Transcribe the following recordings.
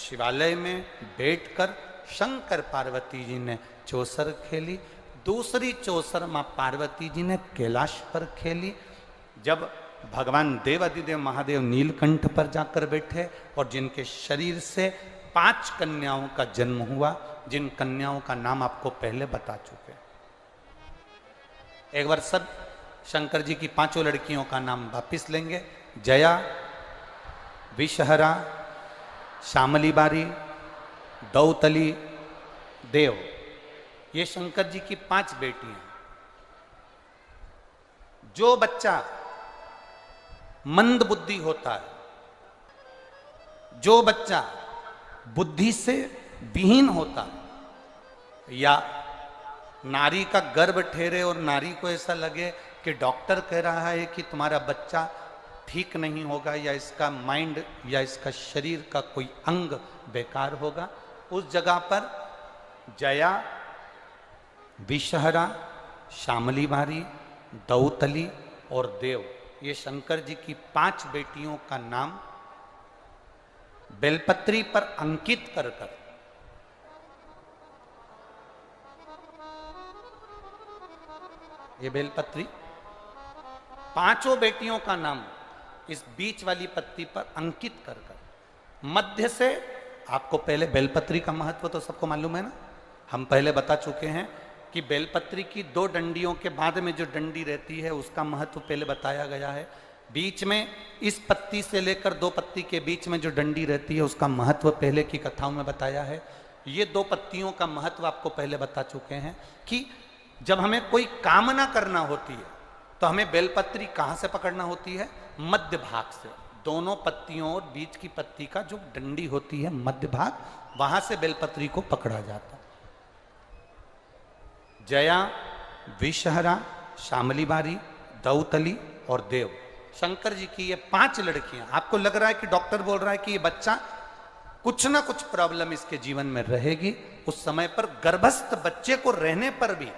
शिवालय में बैठकर शंकर पार्वती जी ने चौसर खेली। दूसरी चौसर मां पार्वती जी ने कैलाश पर खेली। जब भगवान देवादिदेव महादेव नीलकंठ पर जाकर बैठे और जिनके शरीर से 5 कन्याओं का जन्म हुआ, जिन कन्याओं का नाम आपको पहले बता चुके। एक बार सब शंकर जी की 5 लड़कियों का नाम वापिस लेंगे। जया, विषहरा, श्यामली बारी, दौतली, देव। ये शंकर जी की 5 बेटियां। जो बच्चा मंद बुद्धि होता है, जो बच्चा बुद्धि से विहीन होता है, या नारी का गर्भ ठहरे और नारी को ऐसा लगे कि डॉक्टर कह रहा है कि तुम्हारा बच्चा ठीक नहीं होगा, या इसका माइंड या इसका शरीर का कोई अंग बेकार होगा, उस जगह पर जया, विषहरा, श्यामली बारी, दौतली और देव, ये शंकर जी की 5 बेटियों का नाम बेलपत्री पर अंकित कर कर ये बेलपत्री 5 बेटियों का नाम इस बीच वाली पत्ती पर अंकित कर कर मध्य से। आपको पहले बेलपत्री का महत्व तो सबको मालूम है ना, हम पहले बता चुके हैं कि बेलपत्री की 2 डंडियों के बाद में जो डंडी रहती है उसका महत्व पहले बताया गया है। बीच में इस पत्ती से लेकर 2 पत्ती के बीच में जो डंडी रहती है उसका महत्व पहले की कथाओं में बताया है। ये 2 पत्तियों का महत्व आपको पहले बता चुके हैं कि जब हमें कोई कामना करना होती है तो हमें बेलपत्री कहाँ से पकड़ना होती है? मध्य भाग से। दोनों पत्तियों और बीच की पत्ती का जो डंडी होती है मध्य भाग, वहां से बेलपत्री को पकड़ा जाता है। जया, विषहरा, श्यामली बारी, दौतली और देव, शंकर जी की ये 5 लड़कियां। आपको लग रहा है कि डॉक्टर बोल रहा है कि ये बच्चा कुछ ना कुछ प्रॉब्लम इसके जीवन में रहेगी, उस समय पर गर्भस्थ बच्चे को रहने पर भी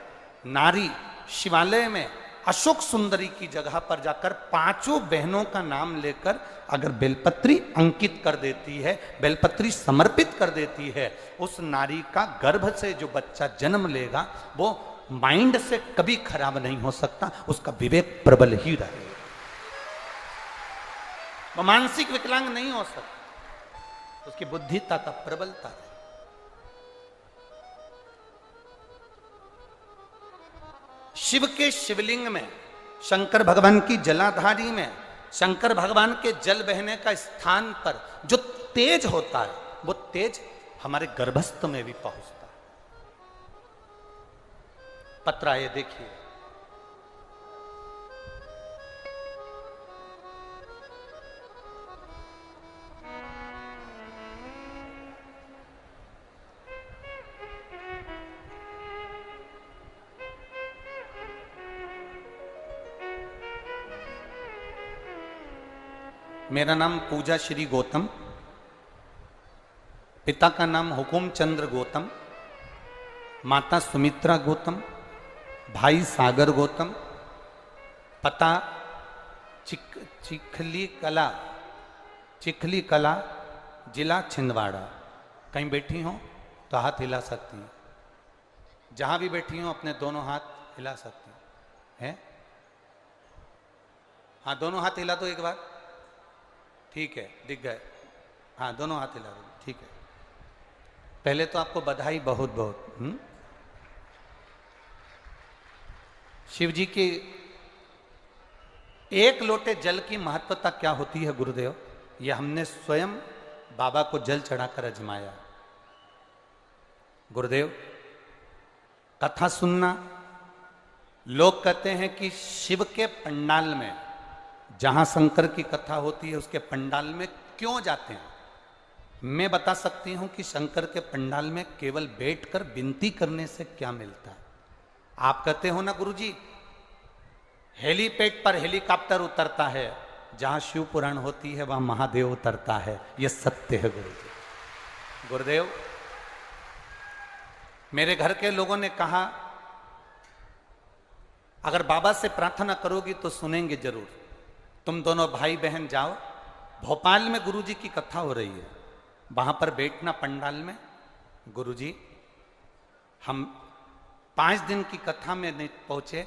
नारी शिवालय में अशोक सुंदरी की जगह पर जाकर 5 बहनों का नाम लेकर अगर बेलपत्री अंकित कर देती है, बेलपत्री समर्पित कर देती है, उस नारी का गर्भ से जो बच्चा जन्म लेगा वो माइंड से कभी खराब नहीं हो सकता, उसका विवेक प्रबल ही रहेगा, वो मानसिक विकलांग नहीं हो सकता, उसकी बुद्धिता का प्रबलता है। शिव के शिवलिंग में, शंकर भगवान की जलाधारी में, शंकर भगवान के जल बहने का स्थान पर जो तेज होता है वो तेज हमारे गर्भस्थ में भी पहुंचता है। पत्रा ये देखिए, मेरा नाम पूजा श्री गौतम, पिता का नाम हुकुम चंद्र गौतम, माता सुमित्रा गौतम, भाई सागर गौतम, पता चिखली कला, जिला छिंदवाड़ा। कहीं बैठी हो तो हाथ हिला सकती हैं, जहां भी बैठी हो अपने दोनों हाथ हिला सकती हैं। हाँ, दोनों हाथ हिला दो एक बार, ठीक है, दिख गए। हाँ, दोनों हाथ हिला दो, ठीक है। पहले तो आपको बधाई बहुत बहुत। शिव जी की 1 लोटे जल की महत्वता क्या होती है गुरुदेव? यह हमने स्वयं बाबा को जल चढ़ाकर अजमाया। गुरुदेव, कथा सुनना, लोग कहते हैं कि शिव के पंडाल में, जहां शंकर की कथा होती है उसके पंडाल में क्यों जाते हैं? मैं बता सकती हूं कि शंकर के पंडाल में केवल बैठकर विनती करने से क्या मिलता है। आप कहते हो ना गुरुजी, हेलीपैड पर हेलीकॉप्टर उतरता है, जहां शिव पुराण होती है वहां महादेव उतरता है। यह सत्य है गुरुजी। गुरुदेव, मेरे घर के लोगों ने कहा अगर बाबा से प्रार्थना करोगी तो सुनेंगे जरूर। तुम दोनों भाई बहन जाओ, भोपाल में गुरुजी की कथा हो रही है, वहां पर बैठना पंडाल में, गुरुजी हम 5 दिन की कथा में नहीं पहुंचे,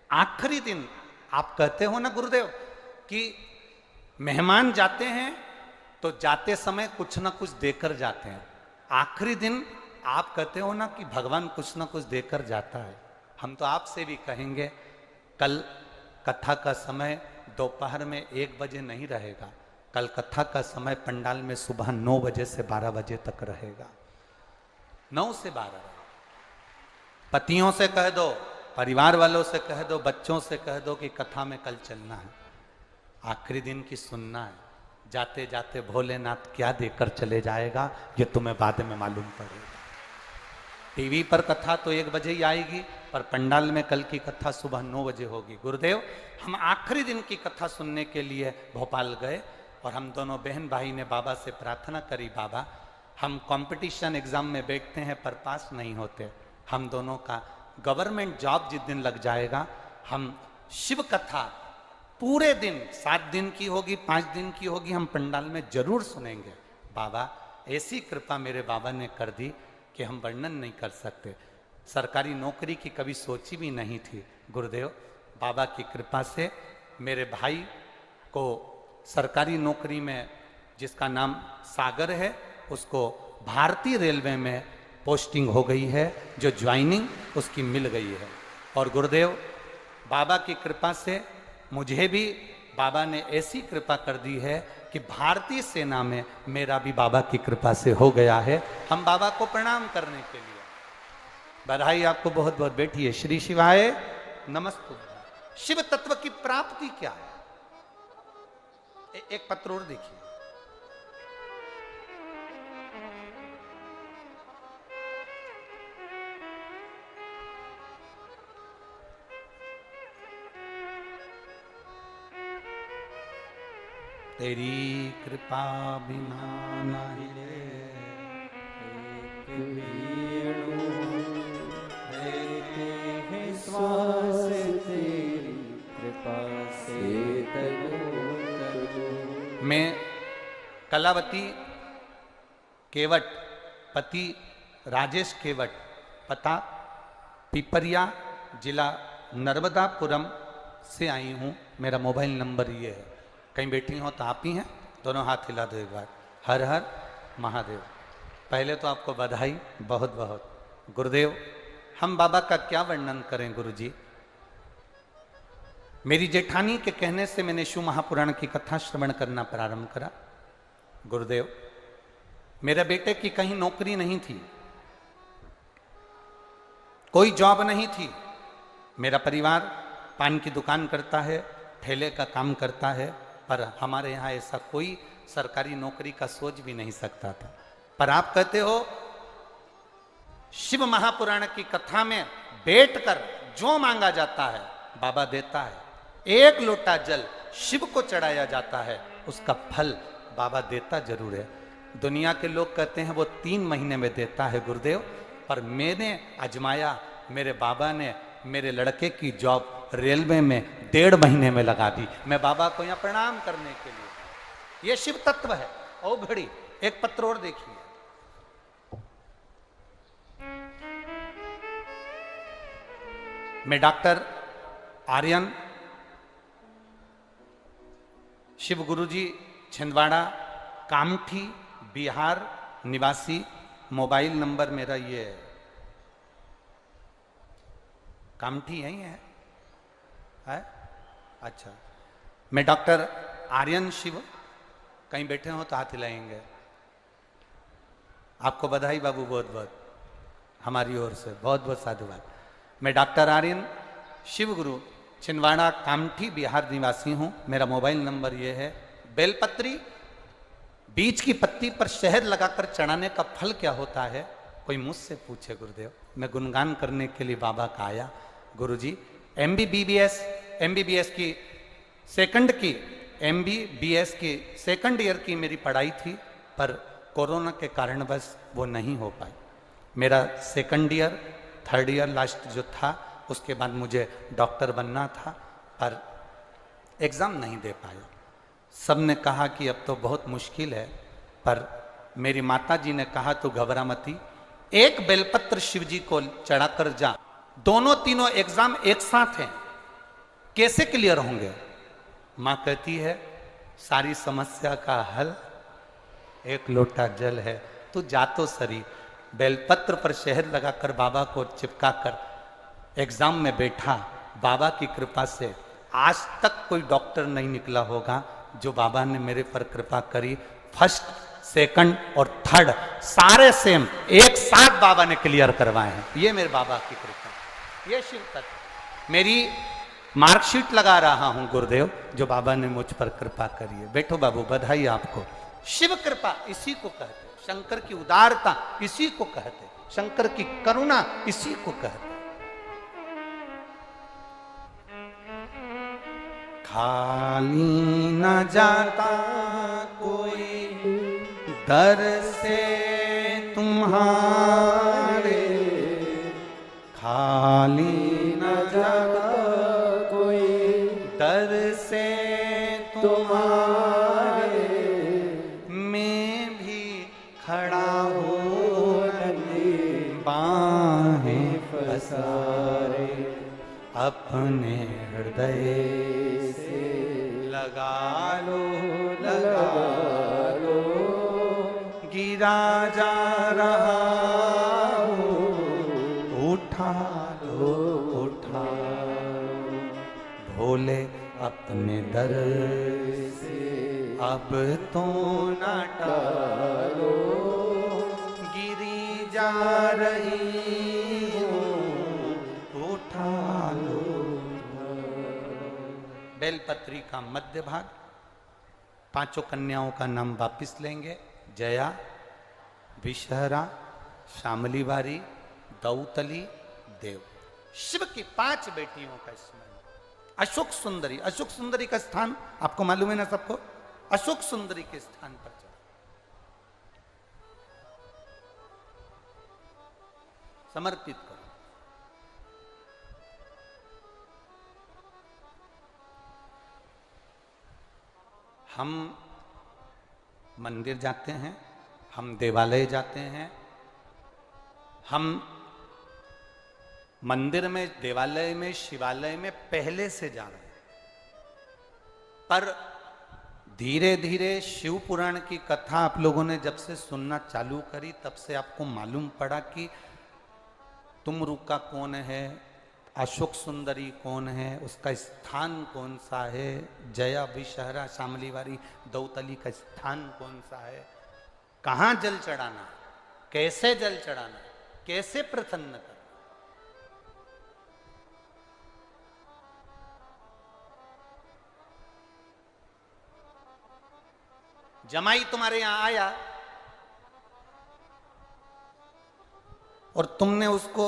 आखिरी दिन आप कहते हो ना गुरुदेव कि मेहमान जाते हैं तो जाते समय कुछ ना कुछ देकर जाते हैं, आखिरी दिन आप कहते हो ना कि भगवान कुछ ना कुछ देकर जाता है। हम तो आपसे भी कहेंगे कल कथा का समय दोपहर में 1 बजे नहीं रहेगा, कल कथा का समय पंडाल में सुबह 9 बजे से 12 बजे तक रहेगा, 9 से 12। पतियों से कह दो, परिवार वालों से कह दो, बच्चों से कह दो कि कथा में कल चलना है, आखिरी दिन की सुनना है। जाते जाते भोलेनाथ क्या देकर चले जाएगा ये तुम्हें बाद में मालूम पड़ेगा। टीवी पर कथा तो 1 बजे ही आएगी, पर पंडाल में कल की कथा सुबह 9 बजे होगी। गुरुदेव हम आखिरी दिन की कथा सुनने के लिए भोपाल गए और हम दोनों बहन भाई ने बाबा से प्रार्थना करी, बाबा हम कंपटीशन एग्जाम में बैठते हैं पर पास नहीं होते, हम दोनों का गवर्नमेंट जॉब जिस दिन लग जाएगा हम शिव कथा पूरे दिन 7 दिन की होगी 5 दिन की होगी हम पंडाल में जरूर सुनेंगे। बाबा ऐसी कृपा मेरे बाबा ने कर दी कि हम वर्णन नहीं कर सकते। सरकारी नौकरी की कभी सोची भी नहीं थी। गुरुदेव बाबा की कृपा से मेरे भाई को सरकारी नौकरी में, जिसका नाम सागर है, उसको भारतीय रेलवे में पोस्टिंग हो गई है, जो ज्वाइनिंग उसकी मिल गई है। और गुरुदेव बाबा की कृपा से मुझे भी बाबा ने ऐसी कृपा कर दी है कि भारतीय सेना में मेरा भी बाबा की कृपा से हो गया है। हम बाबा को प्रणाम करने के लिए बधाई आपको बहुत बहुत। बैठिए। श्री शिवाय नमस्ते। शिव तत्व की प्राप्ति क्या है? एक पत्र और देखिए। तेरी कृपा बिना नहीं रे देते हैं श्वास तेरी कृपा से तनु तनु। मैं कलावती केवट, पति राजेश केवट, पता पिपरिया, जिला नर्मदापुरम से आई हूँ। मेरा मोबाइल नंबर ये है। कहीं बैठी हो तो आप ही हैं? दोनों हाथ हिला दो एक बार। हर हर महादेव। पहले तो आपको बधाई बहुत बहुत। गुरुदेव हम बाबा का क्या वर्णन करें गुरुजी। मेरी जेठानी के कहने से मैंने शिव महापुराण की कथा श्रवण करना प्रारंभ करा। गुरुदेव मेरे बेटे की कहीं नौकरी नहीं थी, कोई जॉब नहीं थी। मेरा परिवार पान की दुकान करता है, ठेले का काम करता है, पर हमारे यहाँ ऐसा कोई सरकारी नौकरी का सोच भी नहीं सकता था। पर आप कहते हो शिव महापुराण की कथा में बैठकर जो मांगा जाता है बाबा देता है। 1 लोटा जल शिव को चढ़ाया जाता है, उसका फल बाबा देता जरूर है। दुनिया के लोग कहते हैं वो 3 महीने में देता है गुरुदेव, पर मैंने आजमाया। मेरे बाबा ने मेरे लड़के की जॉब रेलवे में 1.5 महीने में लगा दी। मैं बाबा को यहाँ प्रणाम करने के लिए। ये शिव तत्व है। ओ घड़ी एक पत्र और देखिए। मैं डॉक्टर आर्यन शिव गुरुजी छिंदवाड़ा कामठी बिहार निवासी। मोबाइल नंबर मेरा ये है। कामठी यही है? अच्छा। मैं डॉक्टर आर्यन शिव, कहीं बैठे हो तो हाथ हिलाएंगे। आपको बधाई बाबू बहुत बहुत, हमारी ओर से बहुत बहुत साधुवाद। मैं डॉक्टर आर्यन शिव गुरु छिंदवाड़ा कामठी बिहार निवासी हूँ। मेरा मोबाइल नंबर ये है। बेलपत्री बीज की पत्ती पर शहद लगाकर चढ़ाने का फल क्या होता है? कोई मुझसे पूछे गुरुदेव। मैं गुणगान करने के लिए बाबा का आया। गुरुजी एमबीबीएस की सेकंड ईयर की मेरी पढ़ाई थी, पर कोरोना के कारण बस वो नहीं हो पाई। मेरा second year, third year last जो था, उसके बाद मुझे डॉक्टर बनना था, पर एग्ज़ाम नहीं दे पाया। सब ने कहा कि अब तो बहुत मुश्किल है, पर मेरी माता जी ने कहा तो घबरा मती, एक बेलपत्र शिव जी को चढ़ाकर जा। दोनों तीनों एग्जाम एक साथ हैं, कैसे क्लियर होंगे? मां कहती है सारी समस्या का हल एक लोटा जल है, तू जा तो सरी। बेलपत्र पर शहद लगाकर बाबा को चिपकाकर एग्जाम में बैठा। बाबा की कृपा से आज तक कोई डॉक्टर नहीं निकला होगा जो बाबा ने मेरे पर कृपा करी। फर्स्ट, सेकंड और थर्ड सारे सेम एक साथ बाबा ने क्लियर करवाए हैं। ये मेरे बाबा की कृपा, ये शिव तत्व। मेरी मार्कशीट लगा रहा हूं गुरुदेव, जो बाबा ने मुझ पर कृपा करी है। बैठो बाबू, बधाई आपको। शिव कृपा इसी को कहते, शंकर की उदारता इसी को कहते, शंकर की करुणा इसी को कहते। खाली न जाता कोई दर से तुम्हारे, खाली न जाता कोई दर से तुम्हारे, मैं भी खड़ा हूँ बाहें पसारे, अपने हृदय से लगा लो, गिरा जा रहा हो, उठा लो, उठा भोले अपने दर से अब तो न टालो, गिरी जा रही हो, उठा लो। बेलपत्री का मध्य भाग, पांचों कन्याओं का नाम वापिस लेंगे। जया, विषहरा, शामली बारी, दौतली, देव। शिव की 5 बेटियों का स्मरण। अशोक सुंदरी, अशोक सुंदरी का स्थान आपको मालूम है ना सबको? अशोक सुंदरी के स्थान पर चढ़ा, समर्पित करो। हम मंदिर जाते हैं, हम देवालय जाते हैं, हम मंदिर में, देवालय में, शिवालय में पहले से जा रहे हैं, पर धीरे धीरे शिव पुराण की कथा आप लोगों ने जब से सुनना चालू करी, तब से आपको मालूम पड़ा कि तुमरुका कौन है, अशोक सुंदरी कौन है, उसका स्थान कौन सा है, जया, विषहरा, शामली वारी, दौतली का स्थान कौन सा है, कहां जल चढ़ाना, कैसे जल चढ़ाना, कैसे प्रसन्न करना। जमाई तुम्हारे यहां आया और तुमने उसको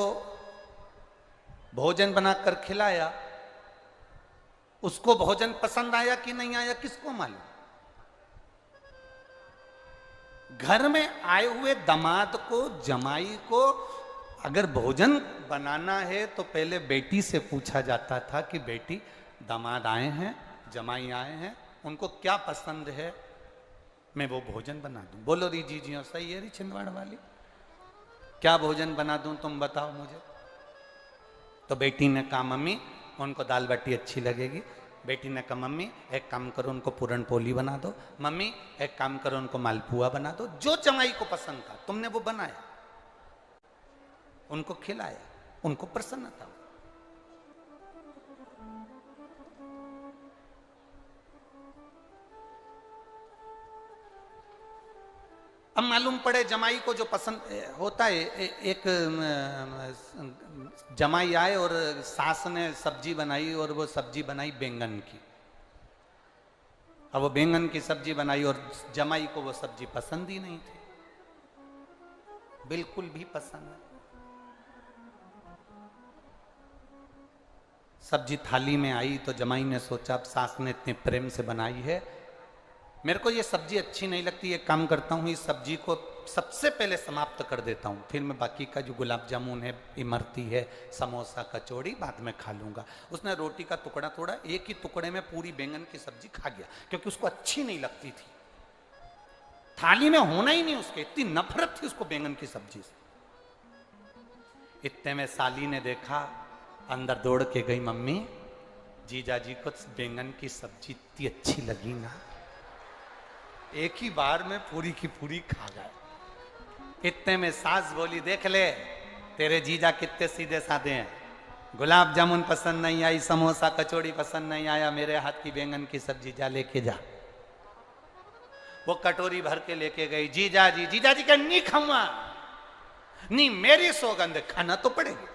भोजन बनाकर खिलाया, उसको भोजन पसंद आया कि नहीं आया किसको मालूम? घर में आए हुए दामाद को, जमाई को अगर भोजन बनाना है तो पहले बेटी से पूछा जाता था कि बेटी, दामाद आए हैं, जमाई आए हैं, उनको क्या पसंद है, मैं वो भोजन बना दूं। बोलो री जी जी, सही है री छिंदवाड़ वाली, क्या भोजन बना दूं तुम बताओ मुझे। तो बेटी ने कहा मम्मी उनको दाल बाटी अच्छी लगेगी। बेटी ने कहा मम्मी एक काम करो उनको पूरन पोली बना दो, मम्मी एक काम करो उनको मालपुआ बना दो। जो जमाई को पसंद था तुमने वो बनाया, उनको खिलाया, उनको प्रसन्नता। अब मालूम पड़े जमाई को जो पसंद होता है, एक जमाई आए और सास ने सब्जी बनाई और वो सब्जी बनाई बैंगन की। अब वो बैंगन की सब्जी बनाई और जमाई को वो सब्जी पसंद ही नहीं थी, बिल्कुल भी पसंद नहीं। सब्जी थाली में आई तो जमाई ने सोचा अब सास ने इतने प्रेम से बनाई है, मेरे को ये सब्जी अच्छी नहीं लगती, एक काम करता हूँ इस सब्जी को सबसे पहले समाप्त कर देता हूँ, फिर मैं बाकी का जो गुलाब जामुन है, इमरती है, समोसा, कचौड़ी बाद में खा लूँगा। उसने रोटी का टुकड़ा तोड़ा, एक ही टुकड़े में पूरी बैंगन की सब्जी खा गया, क्योंकि उसको अच्छी नहीं लगती थी। थाली में होना ही नहीं उसके, इतनी नफरत थी उसको बैंगन की सब्जी से। इतने में साली ने देखा, अंदर दौड़ के गई, मम्मी जीजा जी को बैंगन की सब्जी इतनी अच्छी लगी ना, एक ही बार में पूरी की पूरी खा गए। इतने में सास बोली, देख ले तेरे जीजा कितने सीधे साधे हैं, गुलाब जामुन पसंद नहीं आई, समोसा कचौड़ी पसंद नहीं आया, मेरे हाथ की बैंगन की सब्जी जा लेके जा। वो कटोरी भर के लेके गई, जीजा जी का नहीं खाऊंगा, नहीं मेरी सौगंध, खाना तो पड़ेगी।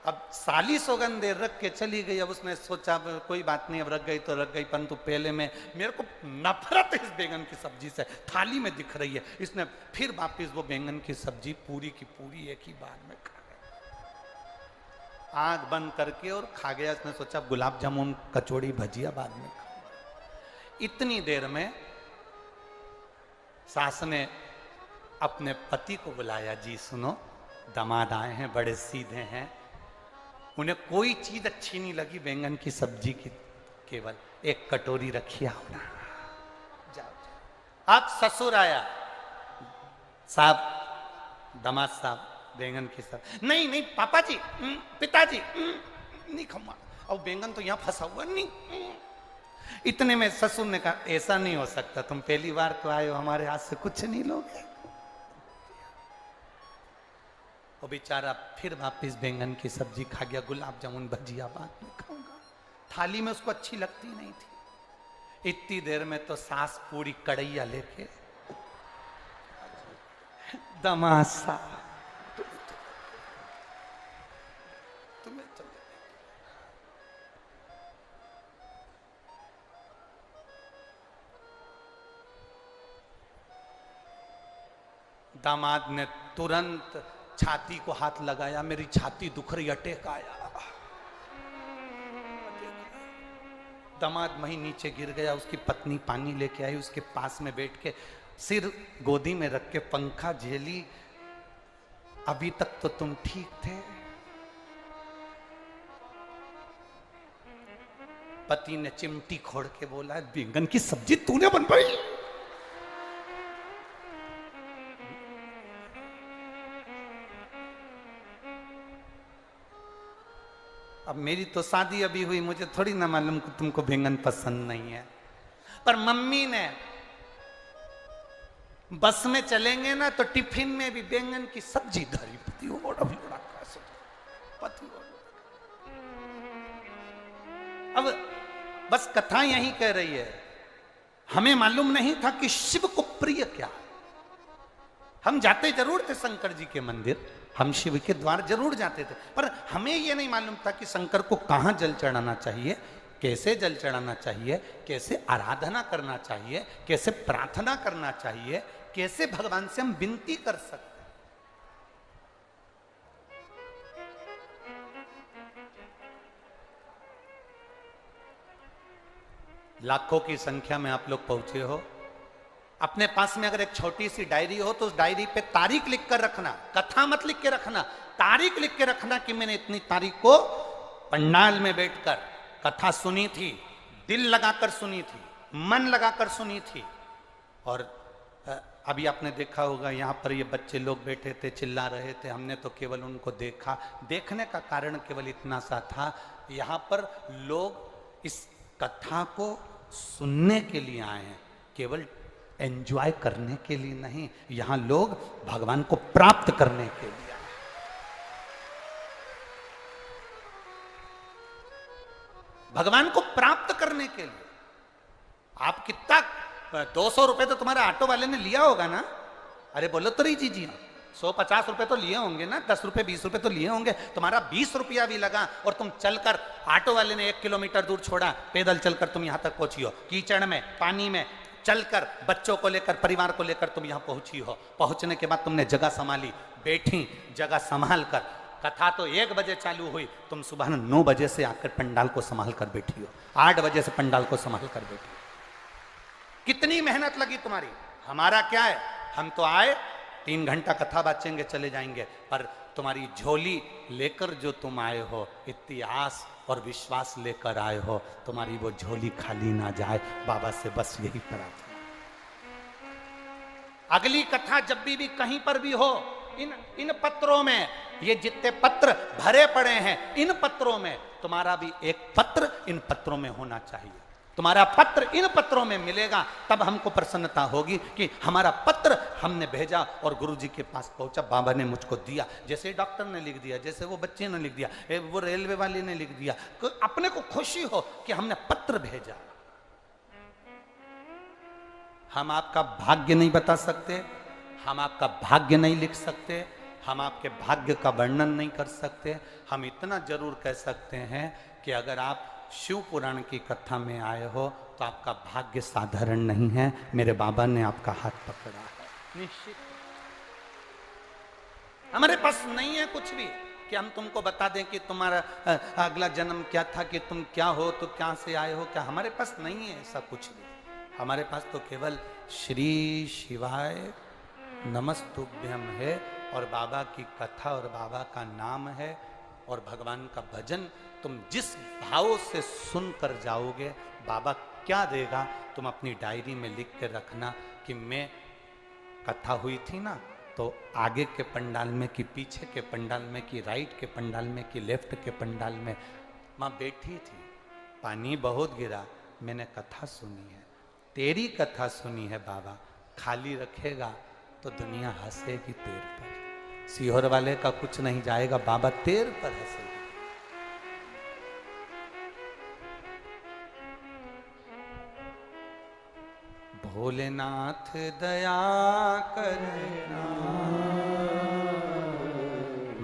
अब साली सौगंध रख के चली गई। अब उसने सोचा कोई बात नहीं, अब रख गई तो रख गई, परंतु पहले में मेरे को नफरत है इस बैंगन की सब्जी से, थाली में दिख रही है। इसने फिर वापिस वो बैंगन की सब्जी पूरी की पूरी एक ही बार में खा गया, आंख बंद करके और खा गया। इसने सोचा गुलाब जामुन कचौड़ी भजिया बाद में खाऊंगा। इतनी देर में सास ने अपने पति को बुलाया, जी सुनो दामाद आए हैं, बड़े सीधे हैं, उन्हें कोई चीज अच्छी नहीं लगी बैंगन की सब्जी की, केवल एक कटोरी रखी आओ ना, जाओ। अब ससुर आया, साहब दामाद साहब बैंगन की सब्जी, नहीं पापा जी, पिताजी नहीं खाऊंगा, और बैंगन तो यहाँ फंसा हुआ नहीं। इतने में ससुर ने कहा, ऐसा नहीं हो सकता, तुम पहली बार तो आए हो, हमारे हाथ से कुछ नहीं लोगे। वो बेचारा फिर वापिस बैंगन की सब्जी खा गया, गुलाब जामुन भजिया बाद में खाऊंगा, थाली में उसको अच्छी लगती नहीं थी। इतनी देर में तो सास पूरी कड़ैया लेके, दामाद साहब तुम्हें तो दामाद ने तुरंत छाती को हाथ लगाया, मेरी छाती दुख रही, अटैक आया। दामाद वहीं नीचे गिर गया, उसकी पत्नी पानी लेके आई, उसके पास में बैठ के सिर गोदी में रख के पंखा झेली, अभी तक तो तुम ठीक थे। पति ने चिमटी खोड़ के बोला, बैंगन की सब्जी तूने बनवाई? अब मेरी तो शादी अभी हुई, मुझे थोड़ी ना मालूम कि तुमको बैंगन पसंद नहीं है, पर मम्मी ने बस में चलेंगे ना तो टिफिन में भी बैंगन की सब्जी धरी, पति अब बस कथा यही कह रही है, हमें मालूम नहीं था कि शिव को प्रिय क्या है। हम जाते जरूर थे शंकर जी के मंदिर, हम शिव के द्वार जरूर जाते थे, पर हमें यह नहीं मालूम था कि शंकर को कहां जल चढ़ाना चाहिए, कैसे जल चढ़ाना चाहिए, कैसे आराधना करना चाहिए, कैसे प्रार्थना करना चाहिए, कैसे भगवान से हम विनती कर सकते। लाखों की संख्या में आप लोग पहुंचे हो, अपने पास में अगर एक छोटी सी डायरी हो तो उस डायरी पे तारीख लिख कर रखना, कथा मत लिख के रखना, तारीख लिख के रखना कि मैंने इतनी तारीख को पंडाल में बैठकर कथा सुनी थी, दिल लगाकर सुनी थी, मन लगाकर सुनी थी। और अभी आपने देखा होगा यहाँ पर ये बच्चे लोग बैठे थे, चिल्ला रहे थे, हमने तो केवल उनको देखा। देखने का कारण केवल इतना सा था, यहाँ पर लोग इस कथा को सुनने के लिए आए हैं, केवल एंजॉय करने के लिए नहीं, यहां लोग भगवान को प्राप्त करने के लिए। भगवान को प्राप्त करने के लिए आप कितना 200 रुपए तो तुम्हारे ऑटो वाले ने लिया होगा ना, अरे बोलो तो रही जी 150 रुपए तो लिए होंगे ना, 10 रुपए 20 रुपए तो लिए होंगे, तुम्हारा 20 रुपया भी लगा और तुम चलकर, ऑटो वाले ने 1 किलोमीटर दूर छोड़ा, पैदल चलकर तुम यहां तक पहुंची हो, कीचड़ में पानी में चलकर बच्चों को लेकर परिवार को लेकर तुम यहां पहुंची हो। पहुंचने के बाद तुमने जगह संभाली, बैठी, जगह संभाल कर, कथा तो 1 बजे चालू हुई, तुम सुबह 9 बजे से आकर पंडाल को संभाल कर बैठी हो, 8 बजे से पंडाल को संभाल कर बैठी हो। कितनी मेहनत लगी तुम्हारी। हमारा क्या है, हम तो आए 3 घंटा कथा बाचेंगे चले जाएंगे, पर तुम्हारी झोली लेकर जो तुम आए हो, इतनी आस और विश्वास लेकर आए हो, तुम्हारी वो झोली खाली ना जाए, बाबा से बस यही प्रार्थना। अगली कथा जब भी कहीं पर भी हो, इन पत्रों में, ये जितने पत्र भरे पड़े हैं, इन पत्रों में तुम्हारा भी एक पत्र इन पत्रों में होना चाहिए। तुम्हारा पत्र इन पत्रों में मिलेगा, तब हमको प्रसन्नता होगी कि हमारा पत्र हमने भेजा और गुरुजी के पास पहुंचा, बाबा ने मुझको दिया। जैसे डॉक्टर ने लिख दिया, जैसे वो बच्चे ने लिख दिया, वो रेलवे वाले ने लिख दिया, अपने को खुशी हो कि हमने पत्र भेजा। हम आपका भाग्य नहीं बता सकते, हम आपका भाग्य नहीं लिख सकते, हम आपके भाग्य का वर्णन नहीं कर सकते। हम इतना जरूर कह सकते हैं कि अगर आप शिव पुराण की कथा में आए हो तो आपका भाग्य साधारण नहीं है। मेरे बाबा ने आपका हाथ पकड़ा है, निश्चित। हमारे पास नहीं है कुछ भी कि हम तुमको बता दें कि तुम्हारा अगला जन्म क्या था, कि तुम क्या हो, तो क्या से आए हो, क्या। हमारे पास नहीं है ऐसा कुछ भी। हमारे पास तो केवल श्री शिवाय नमस्तुभ्यम है, और बाबा की कथा और बाबा का नाम है, और भगवान का भजन। तुम जिस भाव से सुनकर जाओगे, बाबा क्या देगा तुम अपनी डायरी में लिख के रखना कि मैं कथा हुई थी ना, तो आगे के पंडाल में कि पीछे के पंडाल में कि राइट के पंडाल में कि लेफ्ट के पंडाल में माँ बैठी थी, पानी बहुत गिरा, मैंने कथा सुनी है, तेरी कथा सुनी है बाबा। खाली रखेगा तो दुनिया हंसेगी तेर पर। सीहोर वाले का कुछ नहीं जाएगा, बाबा तेर पर हंसेगी। भोलेनाथ दया करना,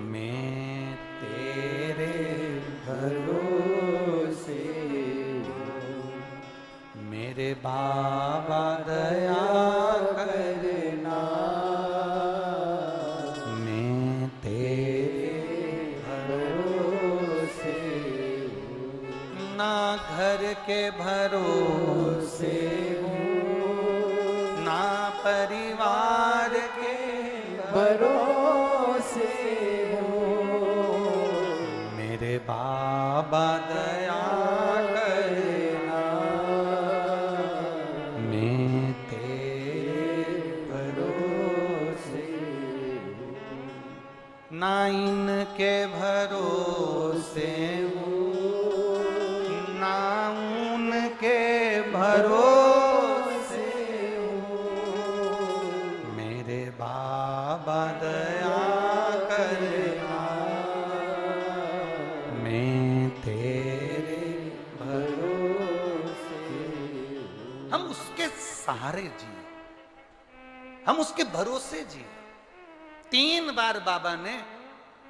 मैं तेरे भरोसे, मेरे बाबा दया करना, मैं तेरे भरोसे, ना घर के भरोसे ना परिवार के भरोसे हो, मेरे बाबा दया करना, मैं तेरे भरोसे, ना इनके भरोसे हूँ, ना उनके भरोसे, बाबा दया करना, मैं तेरे भरोसे। हम उसके सहारे जिए, हम उसके भरोसे जिए। 3 बार बाबा ने,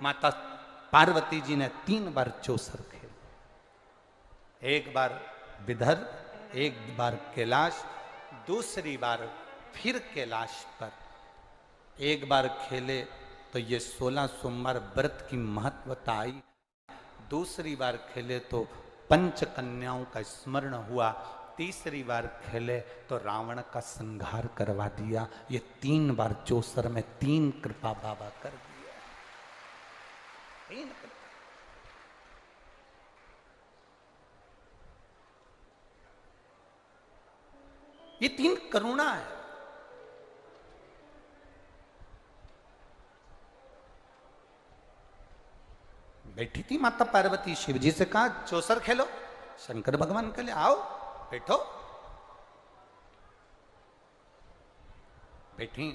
माता पार्वती जी ने 3 बार चौसर खेले। 1 बार विदर्भ, 1 बार कैलाश, दूसरी बार फिर कैलाश पर। 1 बार खेले तो ये 16 सोमवार व्रत की महत्वता आई, दूसरी बार खेले तो पंच कन्याओं का स्मरण हुआ, तीसरी बार खेले तो रावण का संहार करवा दिया। ये 3 बार चौसर में 3 कृपा बाबा कर दिया। 3 कृपा। ये 3 करुणा है। बैठी थी माता पार्वती, शिव जी से कहा चौसर खेलो, शंकर भगवान के लिए आओ बैठो। बैठी,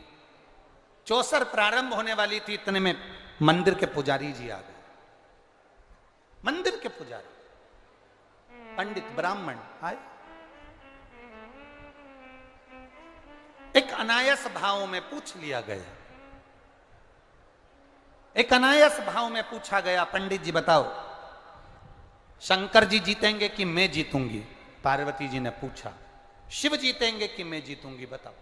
चौसर प्रारंभ होने वाली थी, इतने में मंदिर के पुजारी जी आ गए। मंदिर के पुजारी, पंडित ब्राह्मण आए। एक अनायास भाव में पूछ लिया गया, एक अनायास भाव में पूछा गया, पंडित जी बताओ शंकर जी जीतेंगे कि मैं जीतूंगी? पार्वती जी ने पूछा, शिव जीतेंगे कि मैं जीतूंगी, बताओ।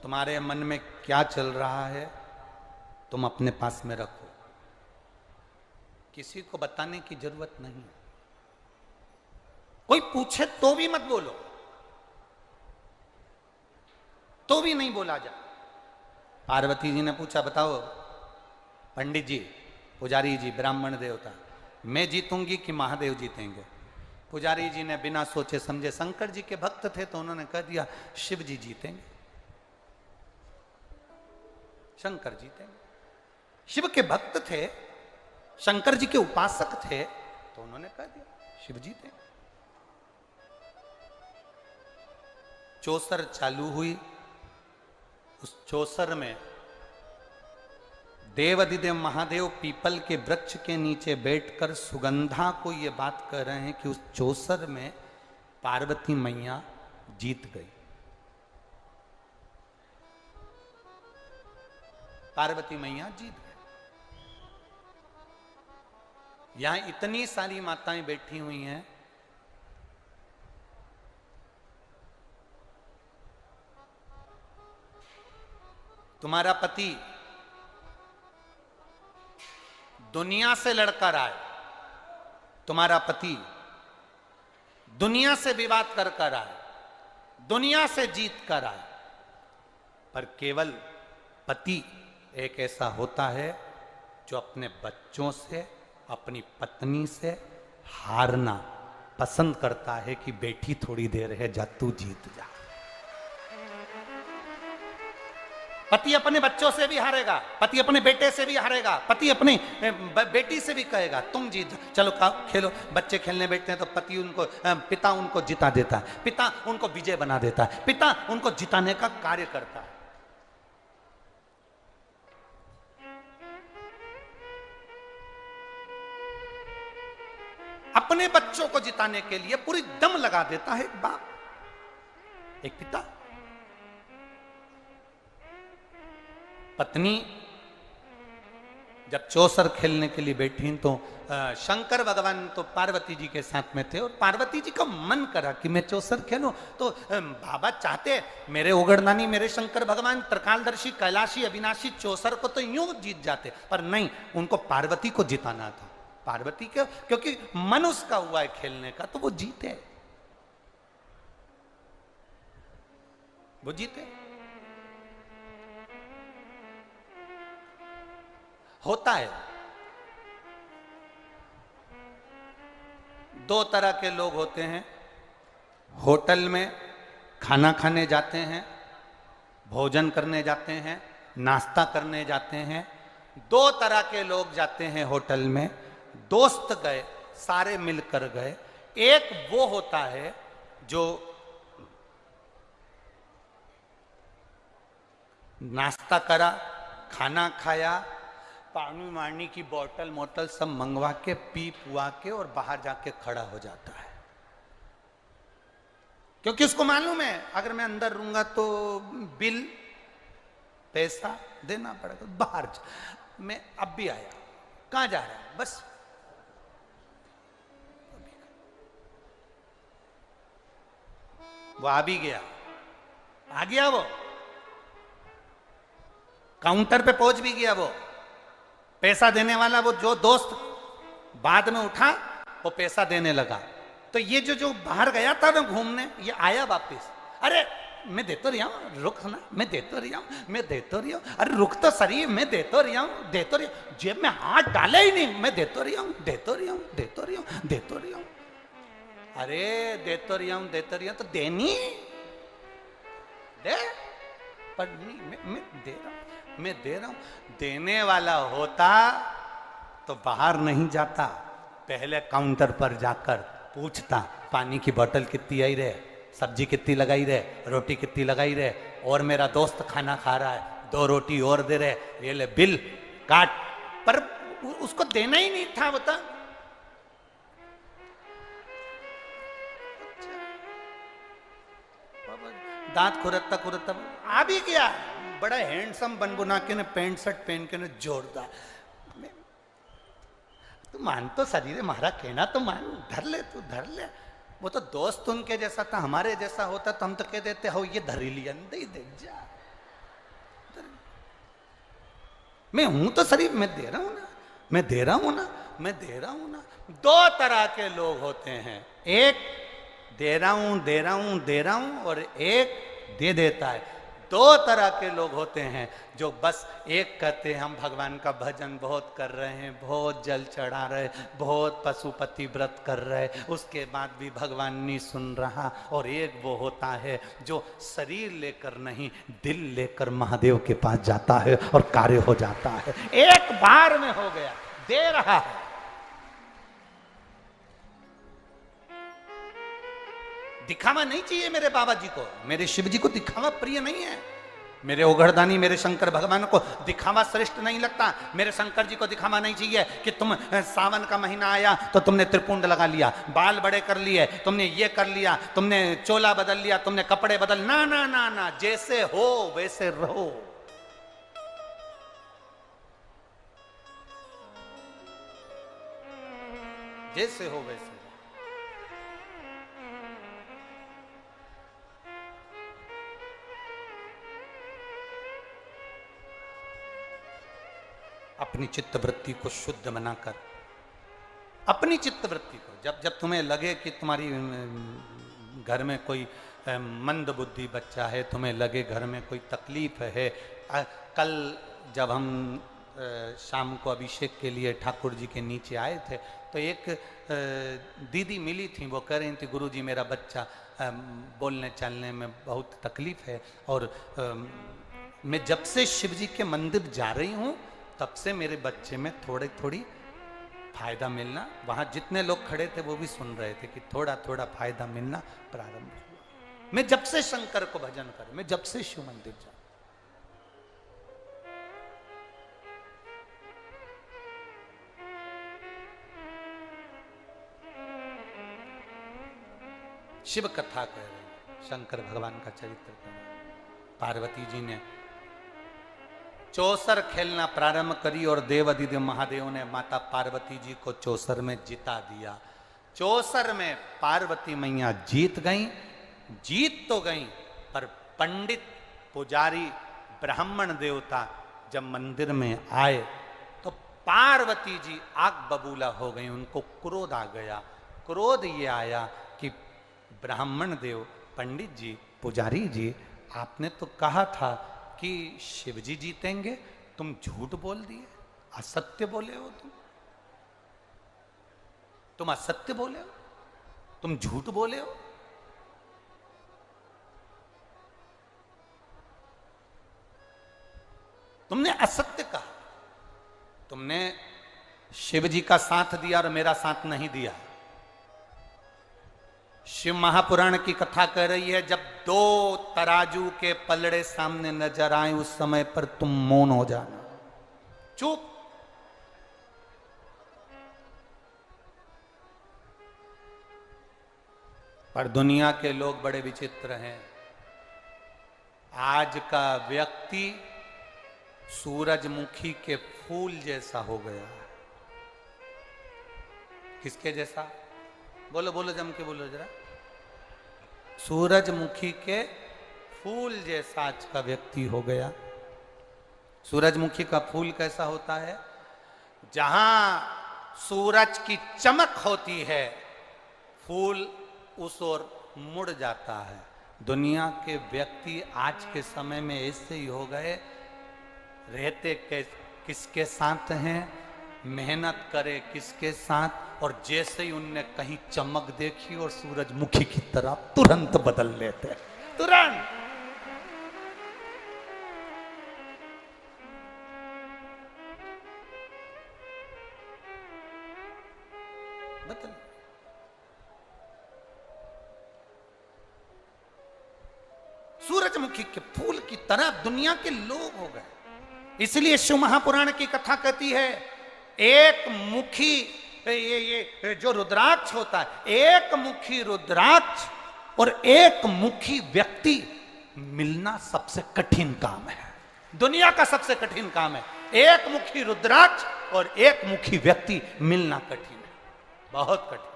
तुम्हारे मन में क्या चल रहा है तुम अपने पास में रखो, किसी को बताने की जरूरत नहीं। कोई पूछे तो भी मत बोलो, तो भी नहीं बोला जा। पार्वती जी ने पूछा, बताओ पंडित जी पुजारी जी ब्राह्मण देवता, मैं जीतूंगी कि महादेव जीतेंगे? पुजारी जी ने बिना सोचे समझे, शंकर जी के भक्त थे तो उन्होंने कह दिया शिव जी जीतेंगे, शंकर जीतेंगे। शिव के भक्त थे, शंकर जी के उपासक थे, तो उन्होंने कह दिया शिव जीतेंगे। चौसर चालू हुई। उस चौसर में देवाधिदेव महादेव पीपल के वृक्ष के नीचे बैठकर सुगंधा को यह बात कह रहे हैं कि उस चौसर में पार्वती मैया जीत गई। पार्वती मैया जीत गई। यहां इतनी सारी माताएं बैठी हुई हैं, तुम्हारा पति दुनिया से लड़कर आए, तुम्हारा पति दुनिया से विवाद कर आए, दुनिया से जीत कर आए, पर केवल पति एक ऐसा होता है जो अपने बच्चों से, अपनी पत्नी से हारना पसंद करता है कि बेटी थोड़ी देर है, जा तू जीत जा। पति अपने बच्चों से भी हारेगा, पति अपने बेटे से भी हारेगा, पति अपनी बेटी से भी कहेगा तुम जीत, चलो खेलो। बच्चे खेलने बैठते हैं तो पति उनको, पिता उनको जिता देता है, पिता उनको विजय बना देता है, पिता उनको जिताने का कार्य करता है। अपने बच्चों को जिताने के लिए पूरी दम लगा देता है एक बाप, एक पिता। पत्नी जब चौसर खेलने के लिए बैठी तो शंकर भगवान तो पार्वती जी के साथ में थे, और पार्वती जी का मन करा कि मैं चौसर खेलूं, तो बाबा चाहते मेरे उगड़नानी, मेरे शंकर भगवान त्रिकालदर्शी, कैलाशी, अविनाशी चौसर को तो यूं जीत जाते, पर नहीं, उनको पार्वती को जिताना था। पार्वती के, क्योंकि मन उसका हुआ है खेलने का, तो वो जीते, वो जीते। होता है दो तरह के लोग होते हैं, होटल में खाना खाने जाते हैं, भोजन करने जाते हैं, नाश्ता करने जाते हैं। दो तरह के लोग जाते हैं होटल में, दोस्त गए, सारे मिलकर गए। एक वो होता है जो नाश्ता करा, खाना खाया, पानी वानी की बोतल मोटल सब मंगवा के पी पुआ के और बाहर जाके खड़ा हो जाता है, क्योंकि उसको मालूम है अगर मैं अंदर रहूंगा तो बिल, पैसा देना पड़ेगा। बाहर मैं अब भी आया, कहां जा रहा है, बस वो आ भी गया, आ गया, वो काउंटर पे पहुंच भी गया, वो पैसा देने वाला, वो जो दोस्त बाद में उठा वो पैसा देने लगा। तो ये जो बाहर गया था ना घूमने, ये आया वापस, अरे मैं देतो रहा हूं, रुक ना, मैं देतो रहा हूं, मैं देतो रहा हूं, अरे रुक तो सही, मैं देतो रहा हूं, देतो रहा हूं, जेब में हाथ डाले ही नहीं, मैं देतो रहा हूं, देतो रहा हूं, देतो रहा हूं, देतो रहा हूं। अरे देतो रहा हूं, देतो रहा हूं, तो देनी दे, पर नहीं, मैं दे रहा हूं, मैं दे रहा हूं। देने वाला होता तो बाहर नहीं जाता, पहले काउंटर पर जाकर पूछता पानी की बोतल कितनी आई रहे, सब्जी कितनी लगाई रहे, रोटी कितनी लगाई रहे, और मेरा दोस्त खाना खा रहा है, 2 रोटी और दे रहे, ये ले बिल काट। पर उसको देना ही नहीं था, बता। दांत खुरकता खुरकता आ भी गया, बड़ा हैंडसम बन बुना के ने, पैंट शर्ट पहन के ने, जोरदार। तू मान तो शरीर मारा कहना तो मान, धर ले, तू धर ले। वो तो दोस्त उनके जैसा था, हमारे जैसा होता तो हम तो कह देते हो ये धरी लिया, दे जा। मैं हूं तो शरीर, मैं दे रहा हूं ना, मैं दे रहा हूं ना, मैं दे रहा हूं ना। 2 तरह के लोग होते हैं, एक दे रहा हूं, दे रहा हूं, दे रहा हूं, और एक दे देता है। दो तरह के लोग होते हैं, जो बस एक कहते हैं हम भगवान का भजन बहुत कर रहे हैं, बहुत जल चढ़ा रहे, बहुत पशुपति व्रत कर रहे, उसके बाद भी भगवान नहीं सुन रहा। और एक वो होता है जो शरीर लेकर नहीं, दिल लेकर महादेव के पास जाता है और कार्य हो जाता है, एक बार में हो गया, दे रहा है। दिखावा नहीं चाहिए मेरे बाबा जी को, मेरे शिव जी को दिखावा प्रिय नहीं है, मेरे ओघड़दानी मेरे शंकर भगवान को दिखावा श्रेष्ठ नहीं लगता। मेरे शंकर जी को दिखावा नहीं चाहिए कि तुम सावन का महीना आया तो तुमने त्रिपुंड लगा लिया, बाल बड़े कर लिए, तुमने ये कर लिया, तुमने चोला बदल लिया, तुमने कपड़े बदल, ना ना ना ना, जैसे हो वैसे रहो। जैसे हो वैसे। अपनी चित्त वृत्ति को शुद्ध बनाकर, अपनी चित्त वृत्ति को, जब जब तुम्हें लगे कि तुम्हारी घर में कोई मंद बुद्धि बच्चा है, तुम्हें लगे घर में कोई तकलीफ है। कल जब हम शाम को अभिषेक के लिए ठाकुर जी के नीचे आए थे तो एक दीदी मिली थी, वो कह रही थी गुरुजी मेरा बच्चा बोलने चलने में बहुत तकलीफ है, और मैं जब से शिव जी के मंदिर जा रही हूँ तब से मेरे बच्चे में थोड़ी थोड़ी फायदा मिलना, वहां जितने लोग खड़े थे वो भी सुन रहे थे कि थोड़ा थोड़ा फायदा मिलना प्रारंभ हुआ। मैं जब से शंकर को भजन कर, मैं जब से शिव मंदिर जाऊं, शिव कथा कह रहे हैं, शंकर भगवान का चरित्र कह रहे हैं। पार्वती जी ने चौसर खेलना प्रारंभ करी और देवादिदेव महादेव ने माता पार्वती जी को चौसर में जिता दिया। चौसर में पार्वती मैया जीत गई, जीत तो गई, पर पंडित पुजारी ब्राह्मण देवता जब मंदिर में आए तो पार्वती जी आग बबूला हो गई, उनको क्रोध आ गया। क्रोध ये आया कि ब्राह्मण देव, पंडित जी, पुजारी जी, आपने तो कहा था कि शिव जी जीतेंगे, तुम झूठ बोल दिए, असत्य बोले हो, तुम असत्य बोले हो, तुम झूठ बोले हो। तुमने असत्य कहा, तुमने शिव जी का साथ दिया और मेरा साथ नहीं दिया। शिव महापुराण की कथा कह रही है, जब दो तराजू के पलड़े सामने नजर आए उस समय पर तुम मौन हो जाना, चुप। पर दुनिया के लोग बड़े विचित्र हैं। आज का व्यक्ति सूरजमुखी के फूल जैसा हो गया। किसके जैसा? बोलो बोलो, जम के बोलो जरा। सूरजमुखी के फूल जैसा आज का व्यक्ति हो गया। सूरजमुखी का फूल कैसा होता है? जहां सूरज की चमक होती है फूल उस ओर मुड़ जाता है। दुनिया के व्यक्ति आज के समय में ऐसे ही हो गए, रहते किसके साथ हैं, मेहनत करे किसके साथ, और जैसे ही उनने कहीं चमक देखी और सूरजमुखी की तरह तुरंत बदल लेते, तुरंत। बदल। सूरजमुखी के फूल की तरह दुनिया के लोग हो गए। इसलिए शिव महापुराण की कथा कहती है, एक मुखी ये जो रुद्राक्ष होता है, एक मुखी रुद्राक्ष और एक मुखी व्यक्ति मिलना सबसे कठिन काम है। दुनिया का सबसे कठिन काम है। एक मुखी रुद्राक्ष और एक मुखी व्यक्ति मिलना कठिन है, बहुत कठिन।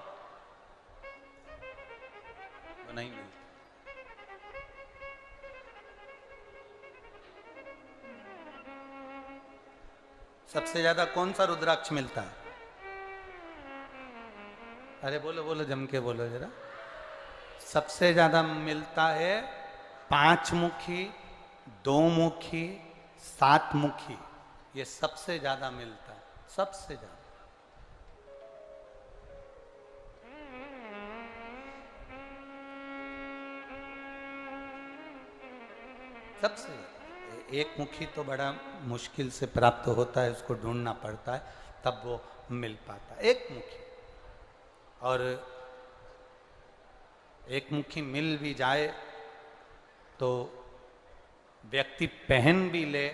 नहीं मिलता। सबसे ज्यादा कौन सा रुद्राक्ष मिलता है? अरे बोलो बोलो, जम के बोलो जरा। सबसे ज्यादा मिलता है 5 मुखी, दो मुखी, सात मुखी, ये सबसे ज्यादा मिलता है, सबसे ज्यादा। सबसे एक मुखी तो बड़ा मुश्किल से प्राप्त होता है, उसको ढूंढना पड़ता है, तब वो मिल पाता है, एक मुखी। और एक मुखी मिल भी जाए तो व्यक्ति पहन भी ले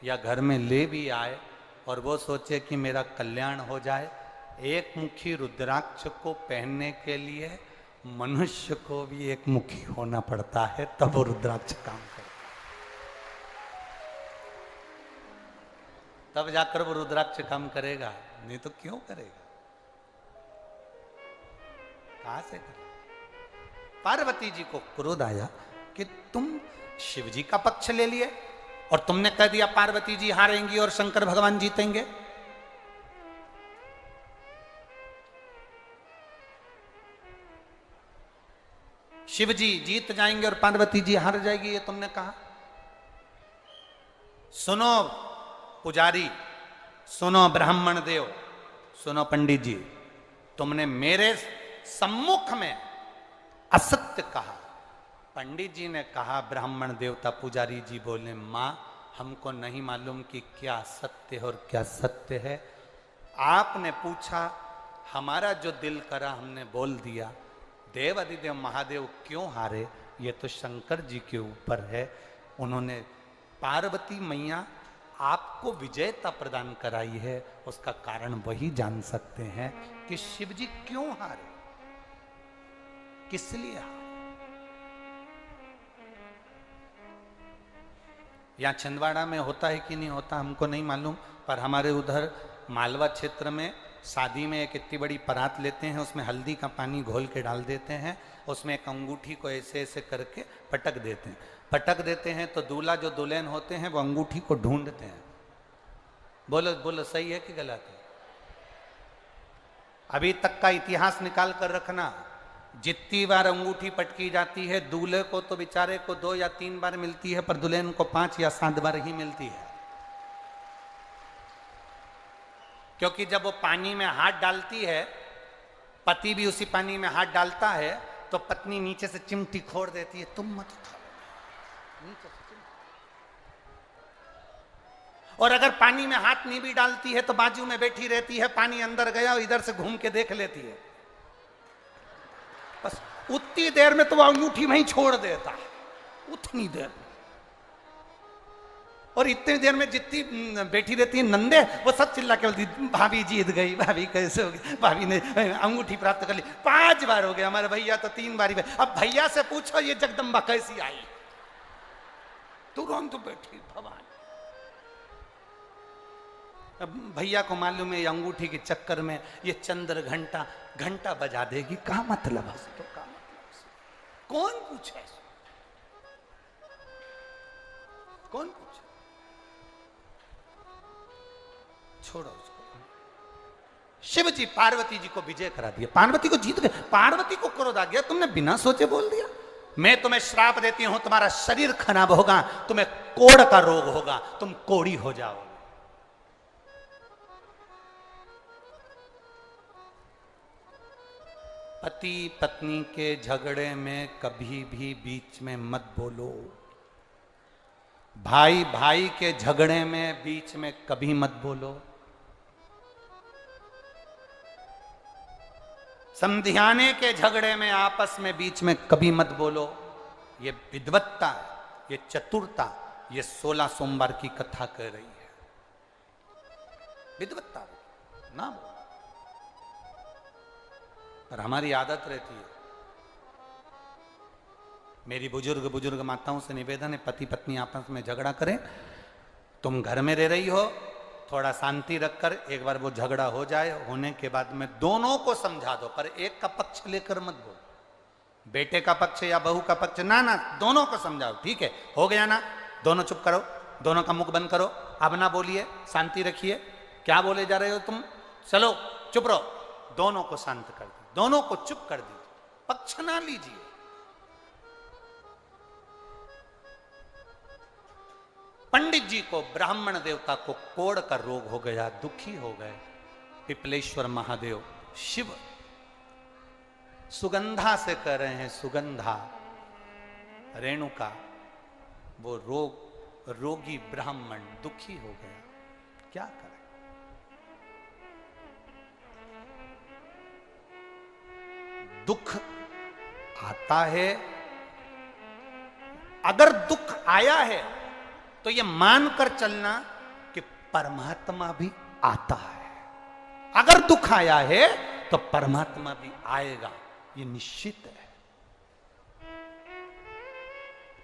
या घर में ले भी आए और वो सोचे कि मेरा कल्याण हो जाए, एक मुखी रुद्राक्ष को पहनने के लिए मनुष्य को भी एक मुखी होना पड़ता है, तब वो रुद्राक्ष काम करता है, तब जाकर वो रुद्राक्ष काम करेगा, नहीं तो क्यों करेगा, कहां से करेगा। पार्वती जी को क्रोध आया कि तुम शिव जी का पक्ष ले लिए और तुमने कह दिया पार्वती जी हारेंगी और शंकर भगवान जीतेंगे। शिव जी जीत जाएंगे और पार्वती जी हार जाएगी, ये तुमने कहा। सुनो पुजारी, सुनो ब्राह्मण देव, सुनो पंडित जी, तुमने मेरे सम्मुख में असत्य कहा। पंडित जी ने कहा, ब्राह्मण देवता पुजारी जी बोले, मां हमको नहीं मालूम कि क्या सत्य है और क्या सत्य है, आपने पूछा, हमारा जो दिल करा हमने बोल दिया। देव अधिदेव महादेव क्यों हारे, ये तो शंकर जी के ऊपर है। उन्होंने पार्वती मैया आपको विजयता प्रदान कराई है, उसका कारण वही जान सकते हैं कि शिव जी क्यों हारे, किस लिए हारे। यहाँ छिंदवाड़ा में होता है कि नहीं होता हमको नहीं मालूम, पर हमारे उधर मालवा क्षेत्र में शादी में एक इतनी बड़ी परात लेते हैं, उसमें हल्दी का पानी घोल के डाल देते हैं, उसमें एक अंगूठी को ऐसे ऐसे करके पटक देते हैं। पटक देते हैं तो दूल्हा जो दुल्हन होते हैं वो अंगूठी को ढूंढते हैं। बोलो बोलो, सही है कि गलत है? अभी तक का इतिहास निकाल कर रखना, जितनी बार अंगूठी पटकी जाती है दूल्हे को तो बेचारे को 2 या 3 बार मिलती है, पर दुल्हन को 5 या 7 बार ही मिलती है। क्योंकि जब वो पानी में हाथ डालती है, पति भी उसी पानी में हाथ डालता है, तो पत्नी नीचे से चिमटी खोड़ देती है, तुम मत उठाओ, नीचे से चिमटी। और अगर पानी में हाथ नहीं भी डालती है तो बाजू में बैठी रहती है, पानी अंदर गया और इधर से घूम के देख लेती है, बस उतनी देर में तो वो अंगूठी वहीं छोड़ देता है, उतनी देर में। और इतनी देर में जितनी बैठी रहती है नंदे, वो सब चिल्ला के बोलती, भाभी जीत गई, भाभी कैसे हो गई, भाभी ने अंगूठी प्राप्त कर ली। 5 बार हो गया, हमारे भैया तो 3 बार ही। अब भैया से पूछो ये जगदम्बा कैसी आई, तुरंत बैठी भगवान। अब भैया को मालूम है ये अंगूठी के चक्कर में ये चंद्र घंटा घंटा बजा देगी, क्या मतलब है तो, क्या मतलब, कौन पूछे, कौन पूछे, छोड़ो उसको। शिव जी पार्वती जी को विजय करा दिया, पार्वती को जीत गए। पार्वती को क्रोध आ गया, तुमने बिना सोचे बोल दिया, मैं तुम्हें श्राप देती हूं, तुम्हारा शरीर खराब होगा, तुम्हें कोढ़ का रोग होगा, तुम कोढ़ी हो जाओगे। पति पत्नी के झगड़े में कभी भी बीच में मत बोलो, भाई भाई के झगड़े में बीच में कभी मत बोलो, समधियाने के झगड़े में आपस में बीच में कभी मत बोलो। ये विद्वत्ता, ये चतुरता, ये 16 सोमवार की कथा कह रही है। विद्वत्ता ना बोलो, पर हमारी आदत रहती है। मेरी बुजुर्ग माताओं से निवेदन है, पति पत्नी आपस में झगड़ा करें, तुम घर में रह रही हो, थोड़ा शांति रखकर एक बार वो झगड़ा हो जाए, होने के बाद में दोनों को समझा दो, पर एक का पक्ष लेकर मत बोलो, बेटे का पक्ष या बहू का पक्ष, ना ना, दोनों को समझाओ, ठीक है हो गया ना, दोनों चुप करो, दोनों का मुख बंद करो, अब ना बोलिए, शांति रखिए, क्या बोले जा रहे हो तुम, चलो चुप रहो, दोनों को शांत कर दो, दोनों को चुप कर दीजिए, पक्ष ना लीजिए। पंडित जी को, ब्राह्मण देवता को कोढ़ का रोग हो गया, दुखी हो गए। पिपलेश्वर महादेव शिव सुगंधा से कह रहे हैं, सुगंधा रेणुका, वो रोगी ब्राह्मण दुखी हो गया, क्या करे? दुख आता है, अगर दुख आया है तो ये मानकर चलना कि परमात्मा भी आता है। अगर दुख आया है तो परमात्मा भी आएगा, ये निश्चित है।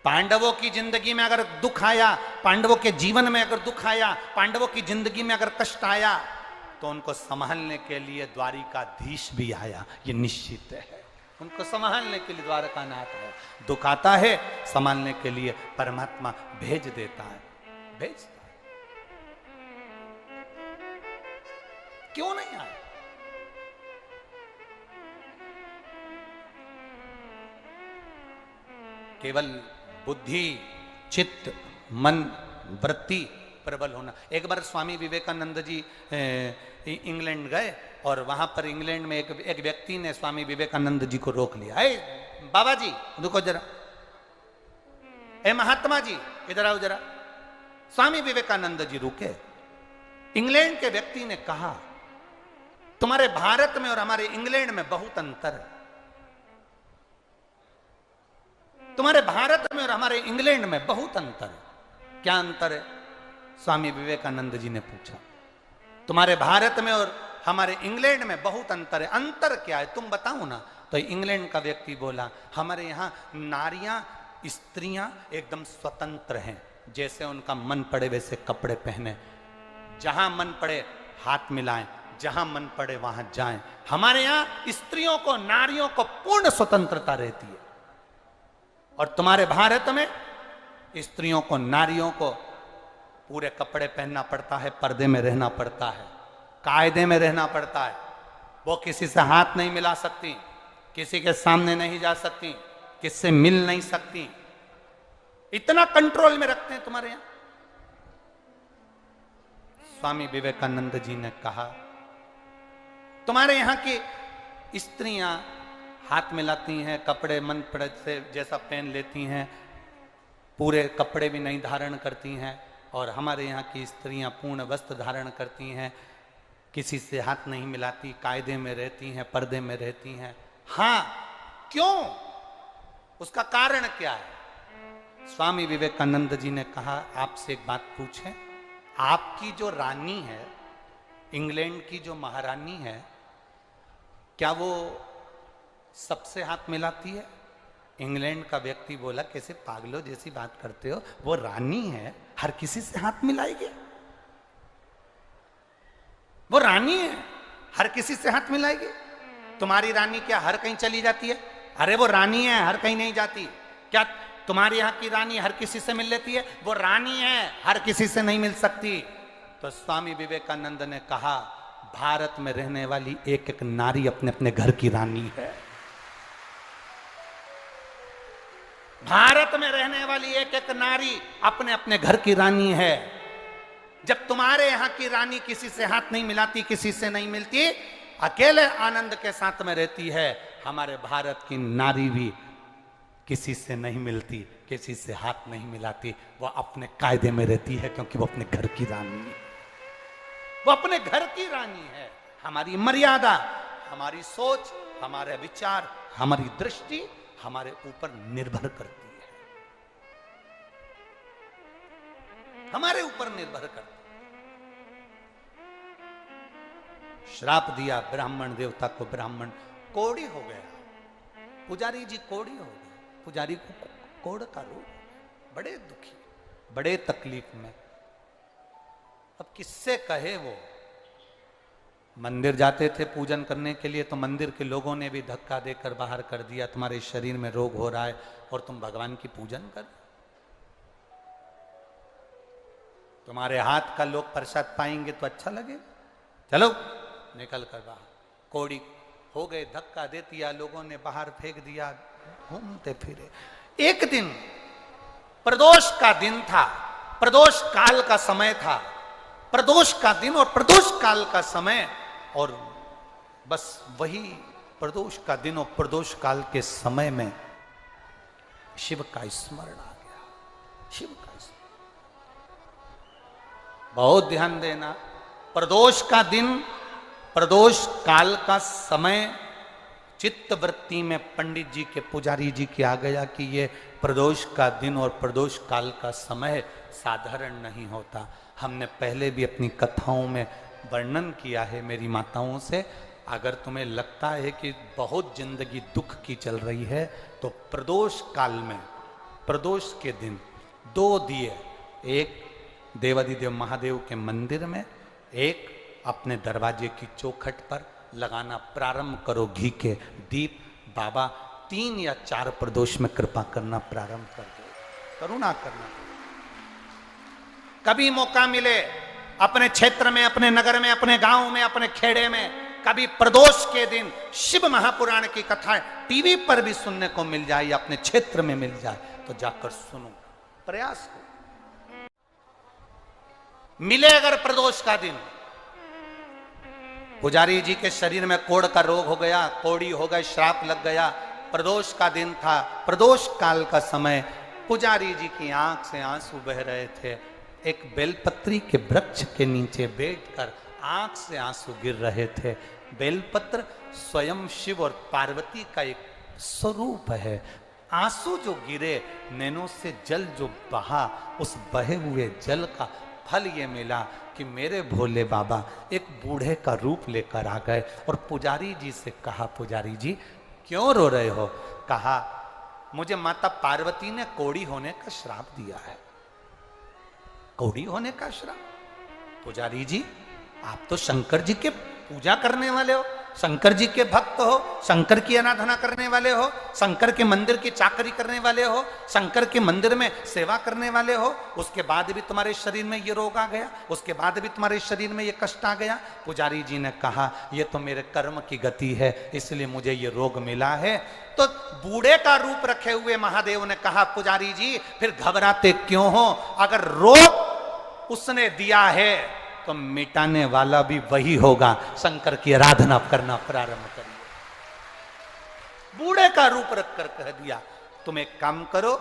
पांडवों की जिंदगी में अगर दुख आया, पांडवों के जीवन में अगर दुख आया, पांडवों की जिंदगी में अगर कष्ट आया, तो उनको संभालने के लिए द्वारिकाधीश भी आया, ये निश्चित है। उनको संभालने के लिए द्वारकानाथ आया। दुख आता है, संभालने के लिए परमात्मा भेज देता है, भेजता है। क्यों नहीं आया? केवल बुद्धि, चित्त, मन, वृत्ति प्रबल होना। एक बार स्वामी विवेकानंद जी इंग्लैंड गए और वहां पर इंग्लैंड में एक व्यक्ति ने स्वामी विवेकानंद जी को रोक लिया। बाबा जी रुको जरा, महात्मा जी इधर आओ जरा। स्वामी विवेकानंद जी रुके। इंग्लैंड के व्यक्ति ने कहा, तुम्हारे भारत में और हमारे इंग्लैंड में बहुत अंतर है। तुम्हारे भारत में और हमारे इंग्लैंड में बहुत अंतर है। क्या अंतर है? स्वामी विवेकानंद जी ने पूछा। तुम्हारे भारत में और हमारे इंग्लैंड में बहुत अंतर है। अंतर क्या है तुम बताओ ना। तो इंग्लैंड का व्यक्ति बोला, हमारे यहाँ नारियां, स्त्रियां एकदम स्वतंत्र हैं, जैसे उनका मन पड़े वैसे कपड़े पहने, जहां मन पड़े हाथ मिलाएं, जहां मन पड़े वहां जाएं। हमारे यहाँ स्त्रियों को, नारियों को पूर्ण स्वतंत्रता रहती है। और तुम्हारे भारत में स्त्रियों को, नारियों को पूरे कपड़े पहनना पड़ता है, पर्दे में रहना पड़ता है, कायदे में रहना पड़ता है। वो किसी से हाथ नहीं मिला सकती, किसी के सामने नहीं जा सकती, किससे मिल नहीं सकती। इतना कंट्रोल में रखते हैं तुम्हारे यहां। स्वामी विवेकानंद जी ने कहा, तुम्हारे यहां की स्त्रियां हाथ मिलाती हैं, कपड़े मन पड़े से जैसा पहन लेती हैं, पूरे कपड़े भी नहीं धारण करती हैं। और हमारे यहाँ की स्त्रियां पूर्ण वस्त्र धारण करती हैं, किसी से हाथ नहीं मिलाती, कायदे में रहती हैं, पर्दे में रहती हैं। हाँ, क्यों? उसका कारण क्या है? स्वामी विवेकानंद जी ने कहा, आपसे एक बात पूछें, आपकी जो रानी है, इंग्लैंड की जो महारानी है, क्या वो सबसे हाथ मिलाती है? इंग्लैंड का व्यक्ति बोला, कैसे पागलों जैसी बात करते हो, वो रानी है, हर किसी से हाथ मिलाएगी? वो रानी है, हर किसी से हाथ मिलाएगी? तुम्हारी रानी क्या हर कहीं चली जाती है? अरे वो रानी है, हर कहीं नहीं जाती। क्या तुम्हारे यहाँ की रानी हर किसी से मिल लेती है? वो रानी है, हर किसी से नहीं मिल सकती। तो स्वामी विवेकानंद ने कहा, भारत में रहने वाली एक एक नारी अपने अपने घर की रानी है। भारत में रहने वाली एक एक नारी अपने अपने घर की रानी है। जब तुम्हारे यहां की रानी किसी से हाथ नहीं मिलाती, किसी से नहीं मिलती, अकेले आनंद के साथ में रहती है, हमारे भारत की नारी भी किसी से नहीं मिलती, किसी से हाथ नहीं मिलाती, वो अपने कायदे में रहती है, क्योंकि वो अपने घर की रानी है। वो अपने घर की रानी है। हमारी मर्यादा, हमारी सोच, हमारे विचार, हमारी दृष्टि हमारे ऊपर निर्भर करती है, हमारे ऊपर निर्भर करती है। श्राप दिया ब्राह्मण देवता को, ब्राह्मण कोढ़ी हो गया, पुजारी जी कोढ़ी हो गए, पुजारी को कोढ़ का रोग, बड़े दुखी, बड़े तकलीफ में। अब किससे कहे? वो मंदिर जाते थे पूजन करने के लिए, तो मंदिर के लोगों ने भी धक्का देकर बाहर कर दिया, तुम्हारे शरीर में रोग हो रहा है और तुम भगवान की पूजन कर, तुम्हारे हाथ का लोग प्रसाद पाएंगे तो अच्छा लगेगा, चलो निकल कर बाहर। कोड़ी हो गए, धक्का दे दिया, लोगों ने बाहर फेंक दिया, घूमते फिरे। एक दिन प्रदोष का दिन था, प्रदोष काल का समय था, प्रदोष का दिन और प्रदोष काल का समय, और बस वही प्रदोष का दिन और प्रदोष काल के समय में शिव का स्मरण आ गया। शिव का स्मरण, बहुत ध्यान देना। प्रदोष का दिन, प्रदोष काल का समय चित्त वृत्ति में पंडित जी के, पुजारी जी के आ गया कि ये प्रदोष का दिन और प्रदोष काल का समय साधारण नहीं होता। हमने पहले भी अपनी कथाओं में वर्णन किया है मेरी माताओं से। अगर तुम्हें लगता है कि बहुत जिंदगी दुख की चल रही है तो प्रदोष काल में, प्रदोष के दिन 2 दिए, एक देवाधिदेव महादेव के मंदिर में, एक अपने दरवाजे की चौखट पर लगाना प्रारंभ करो घी के दीप। बाबा 3 या 4 प्रदोष में कृपा करना प्रारंभ कर दो, करुणा करना। कभी मौका मिले अपने क्षेत्र में, अपने नगर में, अपने गांव में, अपने खेड़े में, कभी प्रदोष के दिन शिव महापुराण की कथाएं टीवी पर भी सुनने को मिल जाए या अपने क्षेत्र में मिल जाए तो जाकर सुनो, प्रयास करो। मिले अगर प्रदोष का दिन, पुजारी जी के शरीर में कोढ़ का रोग हो गया, कोड़ी हो गई, श्राप लग गया, प्रदोष का दिन था, प्रदोष काल का समय, पुजारी जी की आंख से आंसू बह रहे थे। एक बेलपत्री के वृक्ष के नीचे बैठकर आंख से आंसू गिर रहे थे। बेलपत्र स्वयं शिव और पार्वती का एक स्वरूप है। आंसू जो गिरे, नैनों से जल जो बहा, उस बहे हुए जल का फल ये मिला कि मेरे भोले बाबा एक बूढ़े का रूप लेकर आ गए और पुजारी जी से कहा, पुजारी जी क्यों रो रहे हो? कहा, मुझे माता पार्वती ने कोढ़ी होने का श्राप दिया है। कोढ़ी होने का श्राप? पुजारी जी आप तो शंकर जी के पूजा करने वाले हो, शंकर जी के भक्त हो, शंकर की आराधना करने वाले हो, शंकर के मंदिर की चाकरी करने वाले हो, शंकर के मंदिर में सेवा करने वाले हो, उसके बाद भी तुम्हारे शरीर में ये रोग आ गया, उसके बाद भी तुम्हारे शरीर में ये कष्ट आ गया। पुजारी जी ने कहा, ये तो मेरे कर्म की गति है, इसलिए मुझे ये रोग मिला है। तो बूढ़े का रूप रखे हुए महादेव ने कहा, पुजारी जी फिर घबराते क्यों हो? अगर रोग उसने दिया है तो मिटाने वाला भी वही होगा। शंकर की आराधना करना प्रारंभ करिए। बूढ़े का रूप रखकर कह दिया, तुम एक काम करो,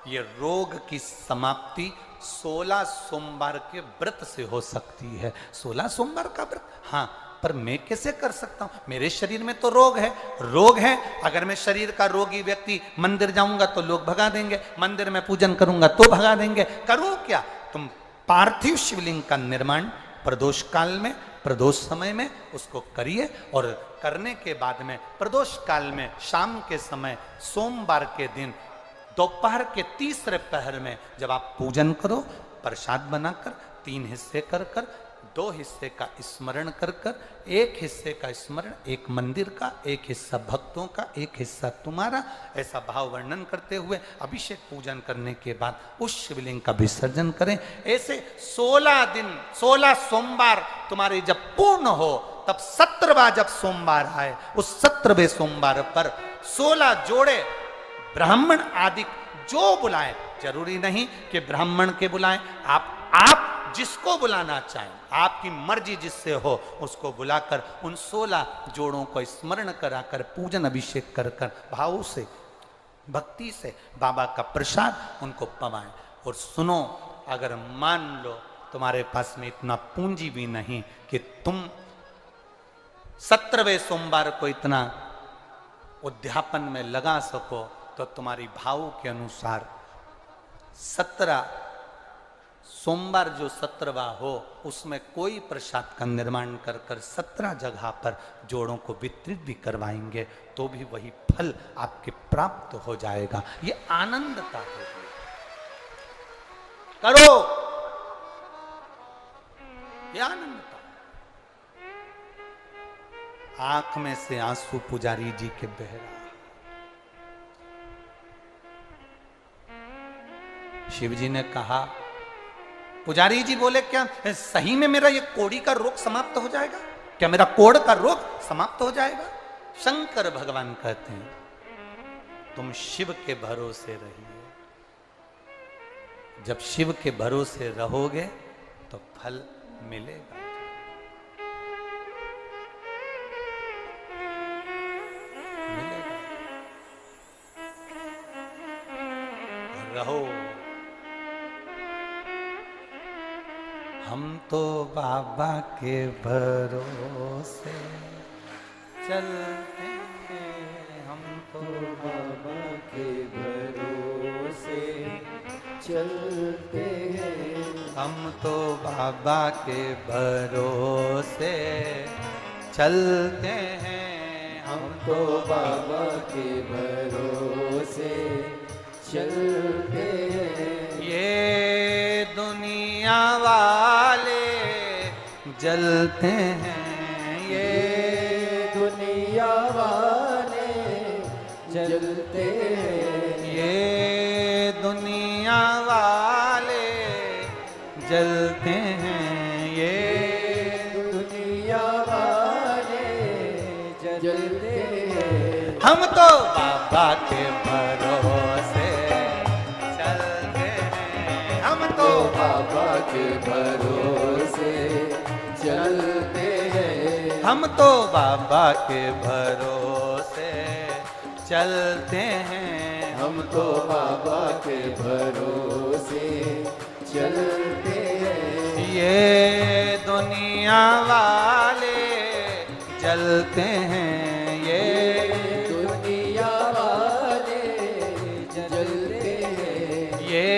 ये रोग की समाप्ति 16 सोमवार के व्रत से हो सकती है। 16 सोमवार का व्रत? हाँ, पर मैं कैसे कर सकता हूं? मेरे शरीर में तो रोग है, रोग है। अगर मैं शरीर का रोगी व्यक्ति मंदिर जाऊंगा तो लोग भगा देंगे, मंदिर में पूजन करूंगा तो भगा देंगे। करूं क्या? तुम पार्थिव शिवलिंग का निर्माण प्रदोष काल में, प्रदोष समय में उसको करिए, और करने के बाद में प्रदोष काल में शाम के समय सोमवार के दिन दोपहर के तीसरे पहर में जब आप पूजन करो, प्रसाद बनाकर 3 हिस्से कर कर, 2 हिस्से का स्मरण कर कर, 1 हिस्से का स्मरण एक मंदिर का, 1 हिस्सा भक्तों का, 1 हिस्सा तुम्हारा, ऐसा भाव वर्णन करते हुए अभिषेक पूजन करने के बाद उस शिवलिंग का विसर्जन करें। ऐसे 16 दिन, 16 सोमवार तुम्हारे जब पूर्ण हो, तब 17वां जब सोमवार आए, उस 17वें सोमवार पर 16 जोड़े ब्राह्मण आदि जो बुलाएं, जरूरी नहीं कि ब्राह्मण के बुलाएं, आप जिसको बुलाना चाहें, आपकी मर्जी जिससे हो उसको बुलाकर उन 16 जोड़ों को स्मरण कराकर पूजन अभिषेक कर कर भाव से, भक्ति से बाबा का प्रसाद उनको पवाएं। और सुनो, अगर मान लो तुम्हारे पास में इतना पूंजी भी नहीं कि तुम 17वें सोमवार को इतना उद्यापन में लगा सको, तो तुम्हारी भाव के अनुसार 17 सोमवार जो 17वां हो उसमें कोई प्रसाद का निर्माण कर कर 17 जगह पर जोड़ों को वितरित भी करवाएंगे तो भी वही फल आपके प्राप्त हो जाएगा। ये आनंद का होगी। करो, ये आनंद का। आंख में से आंसू पुजारी जी के बह रहा। शिव जी ने कहा, पुजारी जी बोले, क्या सही में मेरा ये कोढ़ी का रोग समाप्त हो जाएगा? क्या मेरा कोढ़ का रोग समाप्त हो जाएगा? शंकर भगवान कहते हैं, तुम शिव के भरोसे रहिए, जब शिव के भरोसे रहोगे तो फल मिलेगा। मिलेगा। रहो। हम तो बाबा के भरोसे चलते हैं, हम तो बाबा के भरोसे चलते हैं, हम तो बाबा के भरोसे चलते हैं, हम तो बाबा के भरोसे चलते हैं। ये दुनिया वाले जलते हैं, ये दुनिया वाले जलते हैं, ये दुनिया वाले जलते हैं, ये दुनिया वाले जलते हैं। हम तो बाबा के भरोसे चलते हैं, हम तो बाबा के भरोसे चलते हैं, हम तो बाबा के भरोसे चलते हैं, हम तो बाबा के भरोसे चलते हैं। ये दुनिया वाले जलते हैं, ये दुनिया वाले जलते हैं, ये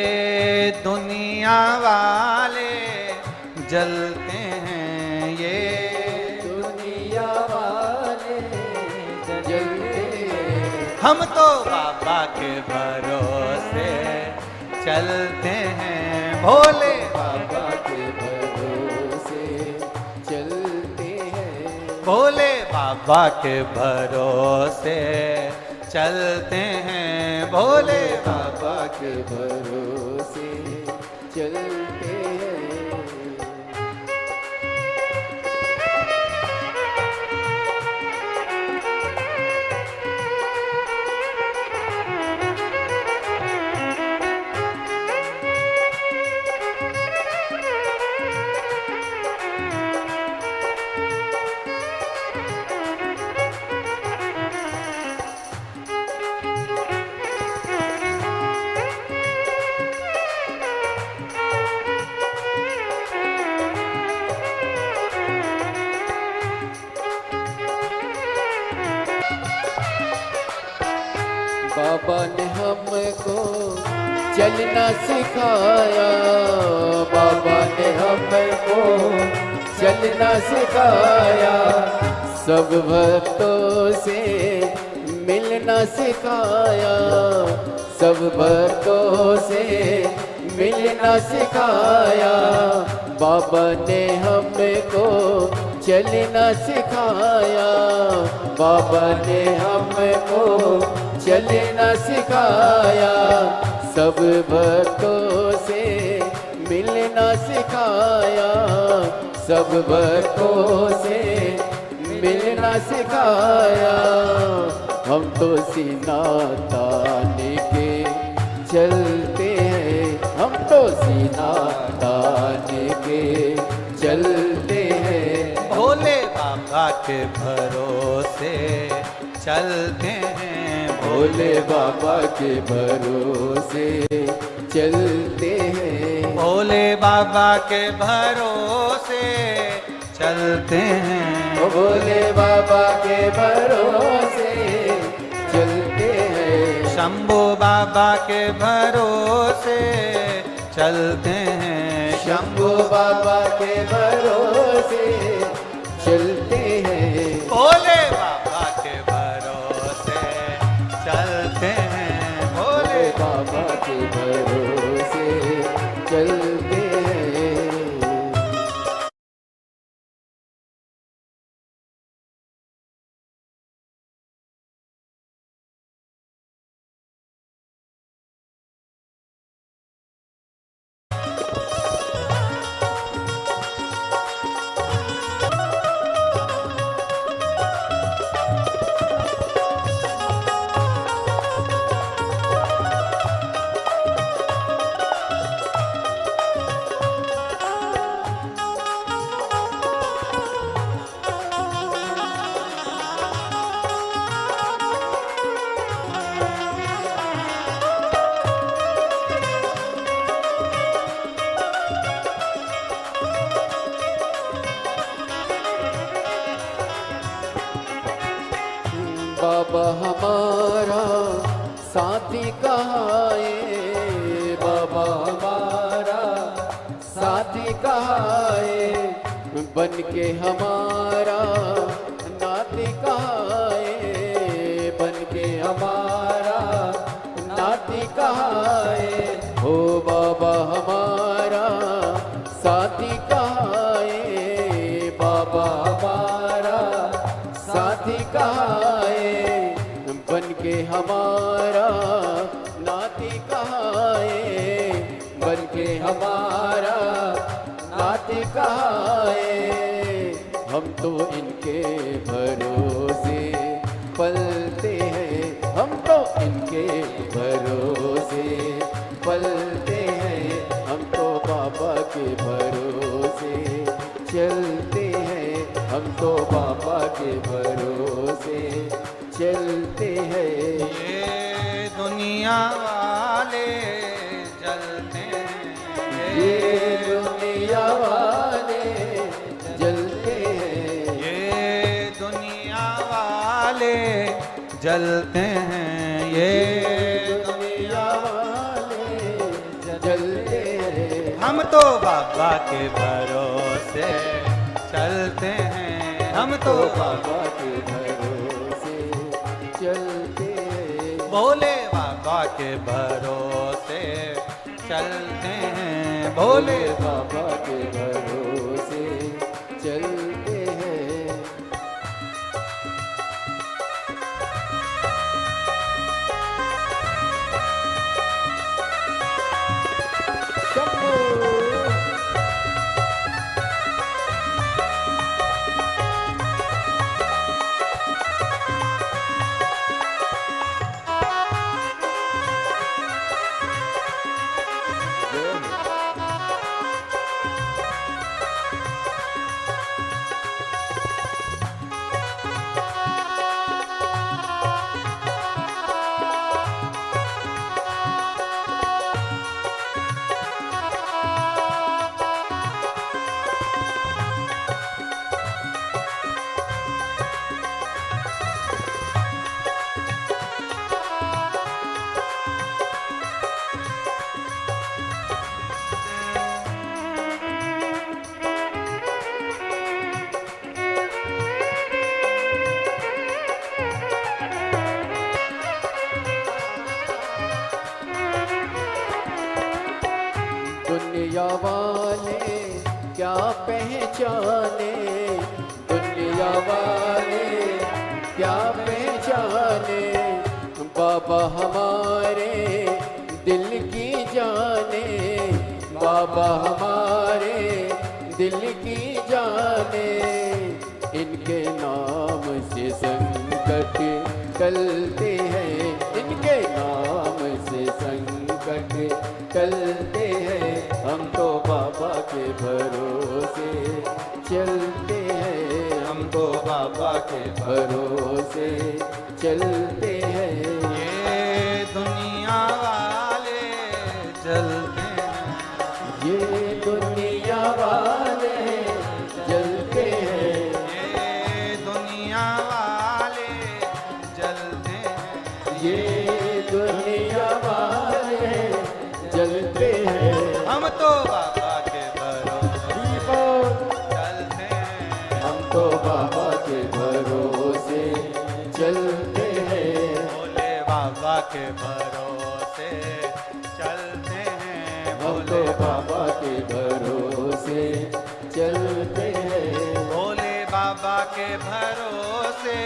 दुनिया वाले जलते हैं, ये दुनिया वाले जलते हैं। हम तो बाबा के भरोसे चलते हैं, भोले बाबा के भरोसे चलते हैं, भोले बाबा के भरोसे चलते हैं, भोले बाबा के भरोसे चलते हैं। बाबा ने हमको चलना सिखाया, बाबा ने हमको चलना सिखाया, सब भक्तों से मिलना सिखाया, सब भक्तों से मिलना सिखाया। बाबा ने हमको चलना सिखाया, बाबा ने हमको चलना सिखाया, सब भक्तों से मिलना सिखाया, सब भक्तों से मिलना सिखाया। हम तो सीना तान के चलते हैं, हम तो सीना तान के चलते हैं, भोले बाबा के भरोसे चलते हैं, भोले बाबा के भरोसे चलते हैं, भोले बाबा के भरोसे चलते हैं, भोले बाबा के भरोसे चलते हैं, शंभू बाबा के भरोसे चलते हैं, शंभू बाबा के भरोसे चलते हैं, भोले बाबा के भरोसे चलते हैं, भोले बाबा के भरोसे चलते हैं। हमारा साथी कहाँ है, बाबा हमारा साथी कहाँ है, बन के हमारा नाती कहाँ है, बन के हमारा नाती कहाँ है, ओ बाबा हमारा साथी कहाँ है, बाबा हमारा साथी कहाँ है, बन के हमारा नाती कहाँ है, बन के हमारा नाती कहाँ है, हम तो इनके भरोसे पलते हैं, हम तो इनके भरोसे पलते हैं, हम तो बाबा के भरोसे चलते हैं, हम तो बाबा के भरोसे चलते हैं। ये दुनिया वाले जलते हैं, ये दुनिया वाले जलते हैं, ये दुनिया वाले जलते हैं, ये दुनिया वाले जलते हैं। हम तो बाबा के भरोसे चलते हैं, हम तो बाबा के भरोसे चलते हैं, भोले बाबा के भरोसे चलते हैं, भोले बाबा के भरोसे चलते हैं। शंभू दुनिया वाले क्या पहचाने, दुनिया वाले क्या पहचाने, बाबा हमारे दिल की जाने, बाबा हमारे दिल की जाने, इनके नाम से संकट टलते हैं, इनके नाम से संकट टलते हैं, हम तो बाबा के भरोसे चलते हैं, हम तो बाबा के भरोसे चलते हैं। ये दुनिया वाले जलते हैं, ये दुनिया वाले जलते हैं, ये दुनिया वाले जलते हैं, ये दुनिया वाले जलते हैं। हम तो बाबा के भरोसे चलते हैं, हम तो बाबा के भरोसे चलते हैं, भोले बाबा के भरोसे चलते हैं, हम तो बाबा के भरोसे चलते हैं, भोले बाबा के भरोसे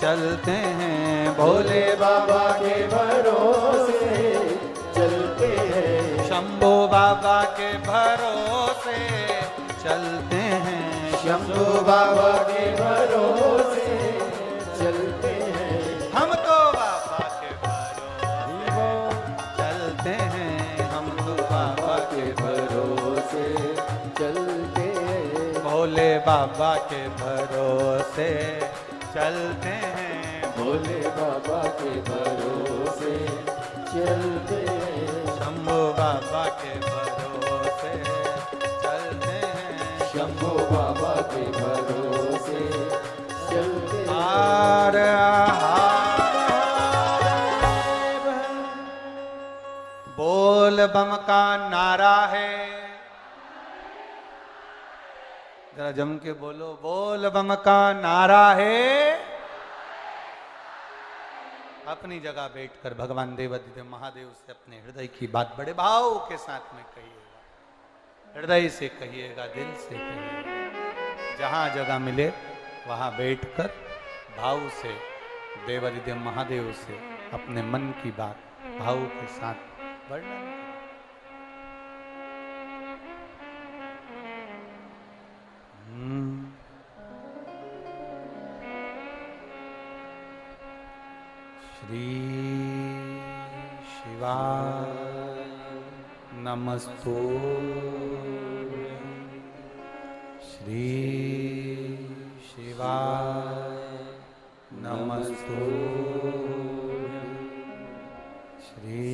चलते हैं, भोले बाबा के भरोसे चलते हैं, शंभो बाबा के भरोसे चलते हैं, शंभू बाबा के भरोसे चलते हैं, हम तो बाबा के भरोसे चलते हैं, हम तो बाबा के भरोसे चलते हैं, भोले बाबा के भरोसे चलते हैं, भोले बाबा के भरोसे चलते हैं, शंभो बाबा के भरोसे चलते हैं, शंभू बाबा के भरोसे चलते हैं। हार हार बोल बम का नारा है। जरा जम के बोलो, बोल बम का नारा है। अपनी जगह बैठकर भगवान देवाधिदेव महादेव से अपने हृदय की बात बड़े भाव के साथ में कहिएगा। हृदय से कहिएगा, दिल से कहिएगा। जहां जगह मिले वहां बैठकर भाव से देवाधिदेव महादेव से अपने मन की बात भाव के साथ वर्णन करें। श्री शिवाय नमस्तु। श्री शिवाय नमस्तु। श्री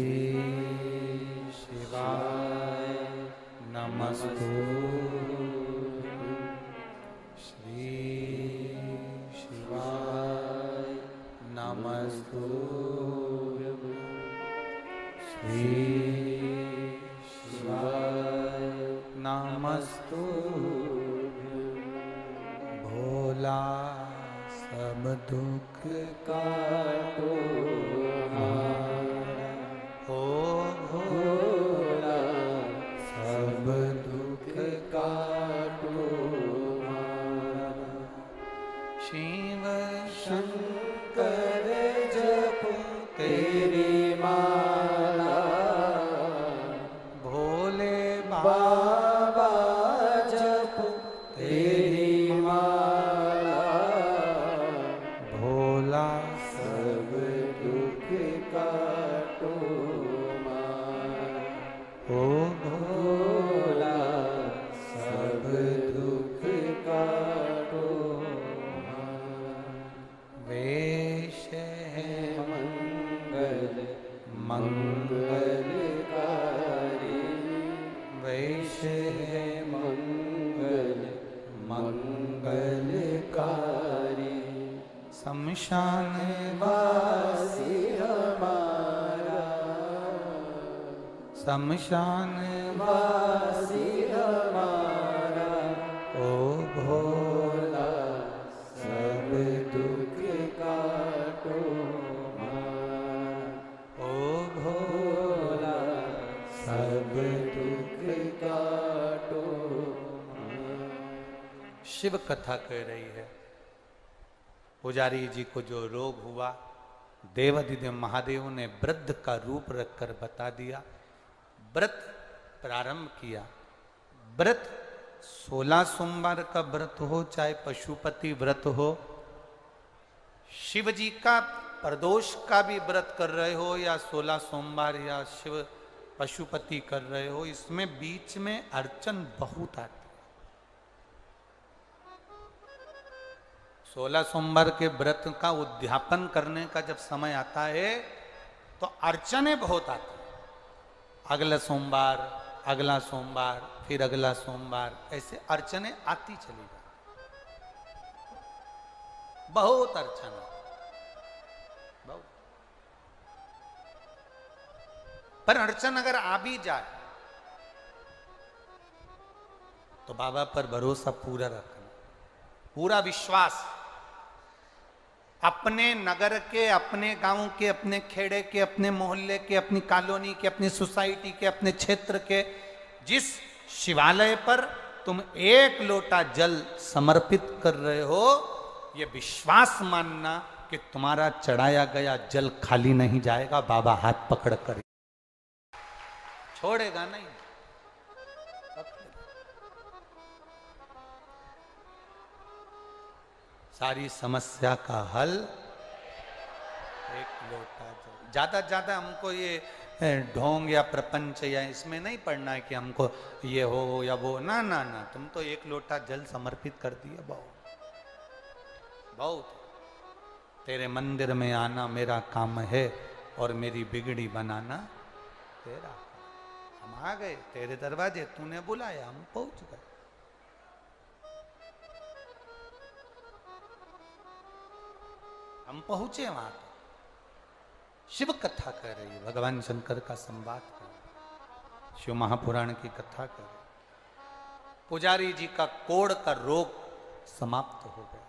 शिवाय नमस्तु। श्री शिवाय नमस्तु। श्री शिवाय नमस्तु। भोला सब दुख काटो ओ भोला सब दुख काटो। शिव शंकर जपो तेरी माला। भोले बाबा जपो तेरी माला। भोला सब दुख काटो ओ भोला सब दुख काटो। वेश है मंगल मंगलकारी। वेश है मंगल मंगलकारी। शमशान वासी हमारा। शमशान वासी हमारा ओ भोला सब दुख काटो ओ भोला सब दुख काटो। शिव कथा कह रही है। पुजारी जी को जो रोग हुआ देवाधिदेव महादेव ने वृद्ध का रूप रखकर बता दिया। व्रत प्रारंभ किया। व्रत 16 सोमवार का व्रत हो चाहे पशुपति व्रत हो, शिव जी का प्रदोष का भी व्रत कर रहे हो या 16 सोमवार या शिव पशुपति कर रहे हो, इसमें बीच में अड़चन बहुत आती है। 16 सोमवार के व्रत का उद्यापन करने का जब समय आता है तो अड़चनें बहुत आती हैं। अगला सोमवार, अगला सोमवार, फिर अगला सोमवार, ऐसे अड़चनें आती चली जाती। बहुत अड़चन बहुत। पर अड़चन अगर आ भी जाए तो बाबा पर भरोसा पूरा रखना, पूरा विश्वास। अपने नगर के, अपने गांव के, अपने खेड़े के, अपने मोहल्ले के, अपनी कॉलोनी के, अपनी सोसाइटी के, अपने क्षेत्र के जिस शिवालय पर तुम एक लोटा जल समर्पित कर रहे हो, ये विश्वास मानना कि तुम्हारा चढ़ाया गया जल खाली नहीं जाएगा। बाबा हाथ पकड़ कर छोड़ेगा नहीं। सारी समस्या का हल एक लोटा जल। ज्यादा ज्यादा हमको ये ढोंग या प्रपंच या इसमें नहीं पढ़ना है कि हमको ये हो या वो, ना ना ना। तुम तो एक लोटा जल समर्पित कर दिए, बहुत बहुत। तेरे मंदिर में आना मेरा काम है और मेरी बिगड़ी बनाना तेरा। हम आ गए तेरे दरवाजे, तूने बुलाया, हम पहुंच गए। हम पहुंचे वहां। शिव कथा कह रही है, भगवान शंकर का संवाद कर। शिव महापुराण की कथा कर रहे। पुजारी जी का कोढ़ का रोग समाप्त हो गया।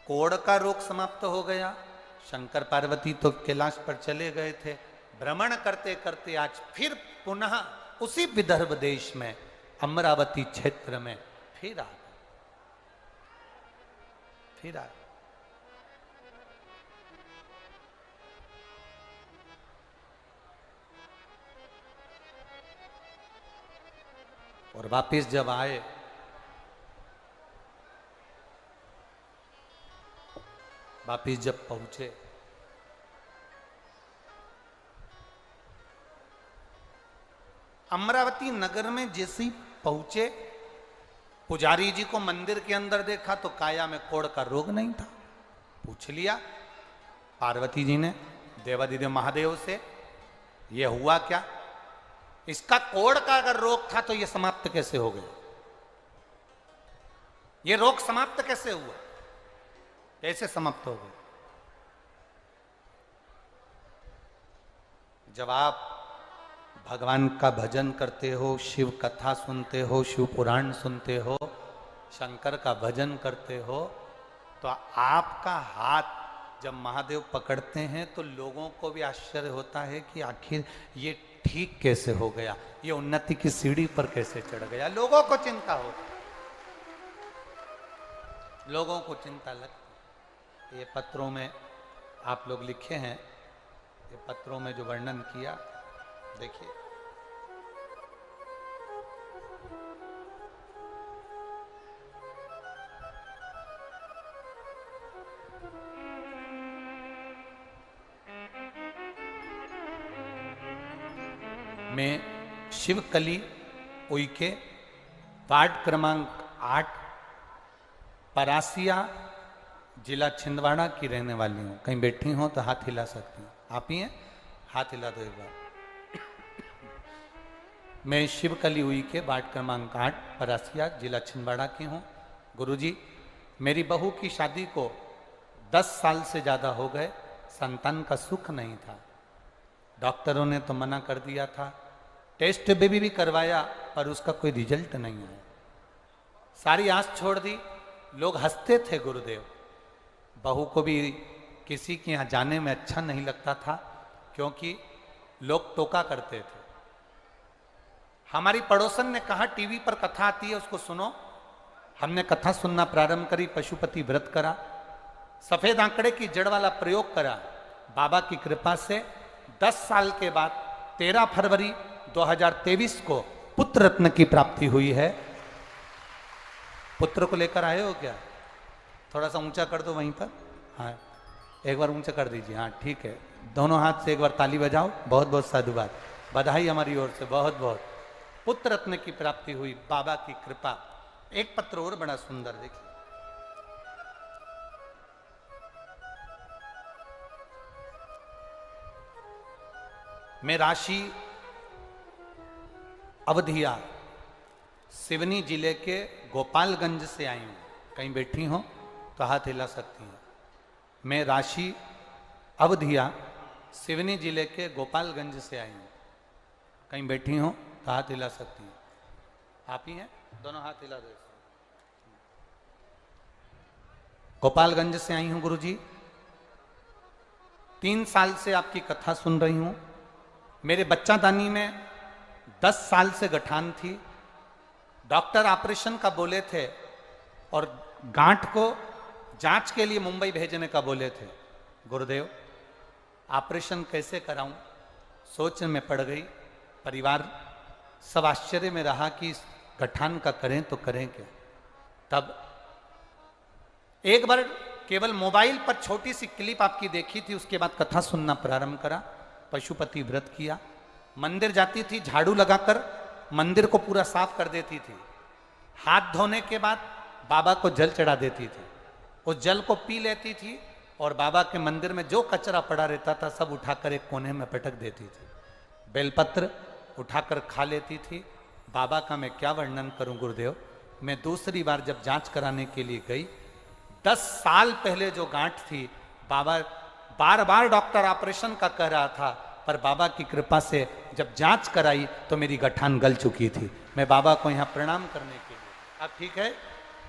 कोढ़ का रोग समाप्त हो गया। शंकर पार्वती तो कैलाश पर चले गए थे। भ्रमण करते करते आज फिर पुनः उसी विदर्भ देश में अमरावती क्षेत्र में फिर आ गए। फिर आ गए। और वापिस जब आए वापिस जब पहुंचे अमरावती नगर में जैसे ही पहुंचे, पुजारी जी को मंदिर के अंदर देखा तो काया में कोढ़ का रोग नहीं था। पूछ लिया पार्वती जी ने देवादिदेव महादेव से, ये हुआ क्या? इसका कोढ़ का अगर रोग था तो ये समाप्त कैसे हो गया? ये रोग समाप्त कैसे हुआ? कैसे समाप्त हो गया? जब आप भगवान का भजन करते हो, शिव कथा सुनते हो, शिव पुराण सुनते हो, शंकर का भजन करते हो, तो आपका हाथ जब महादेव पकड़ते हैं तो लोगों को भी आश्चर्य होता है कि आखिर ये ठीक कैसे हो गया, ये उन्नति की सीढ़ी पर कैसे चढ़ गया। लोगों को चिंता हो, लोगों को चिंता लगती। ये पत्रों में आप लोग लिखे हैं, ये पत्रों में जो वर्णन किया देखिए। में शिवकली उइके वार्ड क्रमांक 8 परासिया जिला छिंदवाड़ा की रहने वाली हूँ। कहीं बैठी हो तो हाथ हिला सकती हूँ। आप ही हैं? हाथ हिला दो एक बार। मैं शिवकली उइके वार्ड क्रमांक 8 परासिया जिला छिंदवाड़ा की हूँ। गुरुजी, मेरी बहू की शादी को 10 साल से ज़्यादा हो गए, संतान का सुख नहीं था। डॉक्टरों ने तो मना कर दिया था, टेस्ट बेबी भी करवाया पर उसका कोई रिजल्ट नहीं आया। सारी आस छोड़ दी। लोग हंसते थे गुरुदेव। बहू को भी किसी के यहाँ जाने में अच्छा नहीं लगता था क्योंकि लोग टोका करते थे। हमारी पड़ोसन ने कहा टीवी पर कथा आती है, उसको सुनो। हमने कथा सुनना प्रारंभ करी, पशुपति व्रत करा, सफेद आंकड़े की जड़ वाला प्रयोग करा। बाबा की कृपा से 10 साल के बाद 13 फरवरी 2023 को पुत्र रत्न की प्राप्ति हुई है। पुत्र को लेकर आए हो क्या? थोड़ा सा ऊंचा कर दो वहीं पर। हाँ, एक बार ऊंचा कर दीजिए। हाँ ठीक है, दोनों हाथ से एक बार ताली बजाओ। बहुत बहुत साधुवाद, बधाई हमारी ओर से बहुत बहुत। पुत्र रत्न की प्राप्ति हुई, बाबा की कृपा। एक पत्र और बड़ा सुंदर देखिए। मैं राशि अवधिया सिवनी जिले के गोपालगंज से आई हूं। कहीं बैठी हो तो हाथ हिला सकती हैं। मैं राशि अवधिया सिवनी जिले के गोपालगंज से आई हूं। कहीं बैठी हो तो हाथ हिला सकती हैं। आप ही हैं? दोनों हाथ हिला दो। गोपालगंज से आई हूं गुरुजी। 3 साल से आपकी कथा सुन रही हूं। मेरे बच्चादानी में 10 साल से गठान थी। डॉक्टर ऑपरेशन का बोले थे और गांठ को जांच के लिए मुंबई भेजने का बोले थे। गुरुदेव, ऑपरेशन कैसे कराऊं? सोच में पड़ गई। परिवार सब आश्चर्य में रहा कि गठान का करें तो करें क्या। तब एक बार केवल मोबाइल पर छोटी सी क्लिप आपकी देखी थी, उसके बाद कथा सुनना प्रारंभ करा। पशुपति व्रत किया। मंदिर जाती थी, झाड़ू लगाकर मंदिर को पूरा साफ कर देती थी। हाथ धोने के बाद बाबा को जल चढ़ा देती थी। उस जल को पी लेती थी और बाबा के मंदिर में जो कचरा पड़ा रहता था सब उठाकर एक कोने में पटक देती थी। बेलपत्र उठाकर खा लेती थी। बाबा का मैं क्या वर्णन करूं गुरुदेव। मैं दूसरी बार जब जांच कराने के लिए गई, 10 साल पहले जो गांठ थी, बाबा बार बार डॉक्टर ऑपरेशन का कह रहा था पर बाबा की कृपा से जब जांच कराई तो मेरी गठान गल चुकी थी। मैं बाबा को यहाँ प्रणाम करने के लिए। अब ठीक है,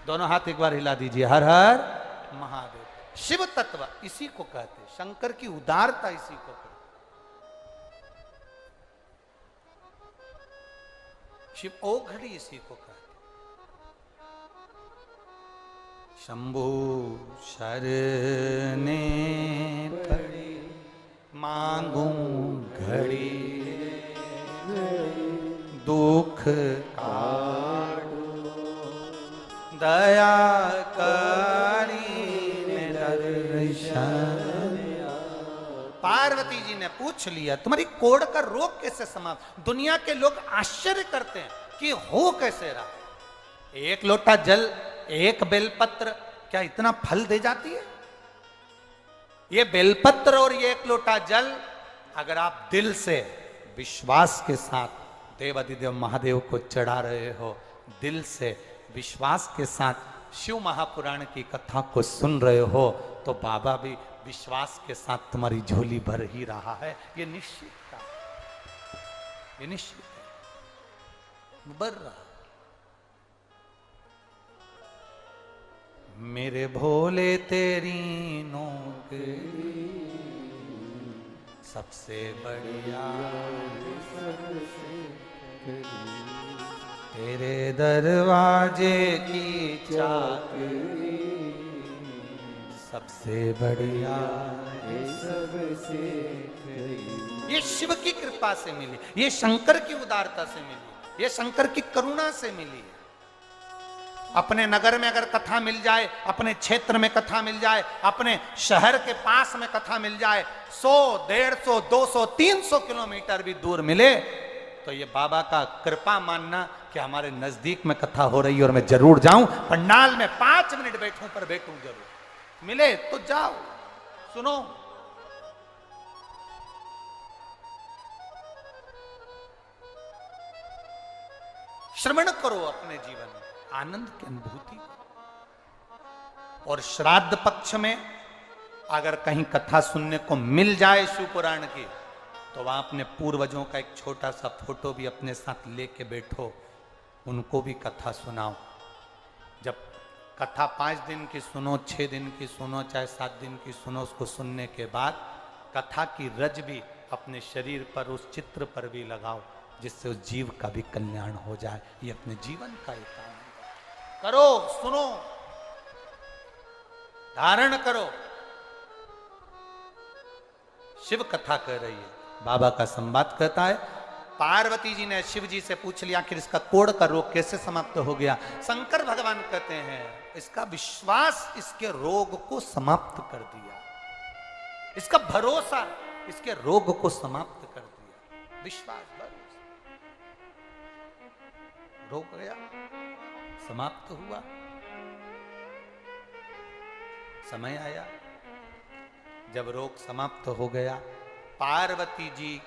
दोनों हाथ एक बार हिला दीजिए। हर हर महादेव। शिव तत्व इसी को कहते, शंकर की उदारता इसी को कहते। शिव ओघड़ी इसी को कहते। शंभु शरणे पड़ी मांगू घड़ी दुख काटो दया करी दर्शन। पार्वती जी ने पूछ लिया तुम्हारी कोढ़ का रोग कैसे समाप्त। दुनिया के लोग आश्चर्य करते हैं कि हो कैसे रहा। एक लोटा जल, एक बेलपत्र क्या इतना फल दे जाती है? ये बेलपत्र और ये एक लोटा जल अगर आप दिल से विश्वास के साथ देवाधिदेव महादेव को चढ़ा रहे हो, दिल से विश्वास के साथ शिव महापुराण की कथा को सुन रहे हो, तो बाबा भी विश्वास के साथ तुम्हारी झोली भर ही रहा है। ये निश्चित था, ये निश्चित है, भर रहा। मेरे भोले तेरी नौकरी सबसे बढ़िया, तेरे दरवाजे की चाबी सबसे बढ़िया, सबसे ये शिव की कृपा से मिली, ये शंकर की उदारता से मिली, ये शंकर की करुणा से मिली। अपने नगर में अगर कथा मिल जाए, अपने क्षेत्र में कथा मिल जाए, अपने शहर के पास में कथा मिल जाए, 100, 150, 200, 300 किलोमीटर भी दूर मिले, तो ये बाबा का कृपा मानना कि हमारे नजदीक में कथा हो रही है और मैं जरूर जाऊं, पंडाल में 5 मिनट बैठूं पर बैठूं जरूर। मिले तो जाओ, सुनो। श्रवण करो अपने जीवन में, आनंद की अनुभूति। और श्राद्ध पक्ष में अगर कहीं कथा सुनने को मिल जाए शिव पुराण की, तो वहां अपने पूर्वजों का एक छोटा सा फोटो भी अपने साथ लेके बैठो, उनको भी कथा सुनाओ। जब कथा 5 दिन की सुनो, 6 दिन की सुनो, चाहे 7 दिन की सुनो, उसको सुनने के बाद कथा की रज भी अपने शरीर पर, उस चित्र पर भी लगाओ, जिससे उस जीव का भी कल्याण हो जाए। ये अपने जीवन का एक काम है। करो, सुनो, धारण करो। शिव कथा कह रही है, बाबा का संवाद कहता है। पार्वती जी ने शिव जी से पूछ लिया आखिर इसका कोढ़ का रोग कैसे समाप्त हो गया। शंकर भगवान कहते हैं इसका विश्वास इसके रोग को समाप्त कर दिया, इसका भरोसा इसके रोग को समाप्त कर दिया। विश्वास, भरोसा, रोग गया, समाप्त हुआ। समय आया जब रोग समाप्त हो गया। पार्वती जी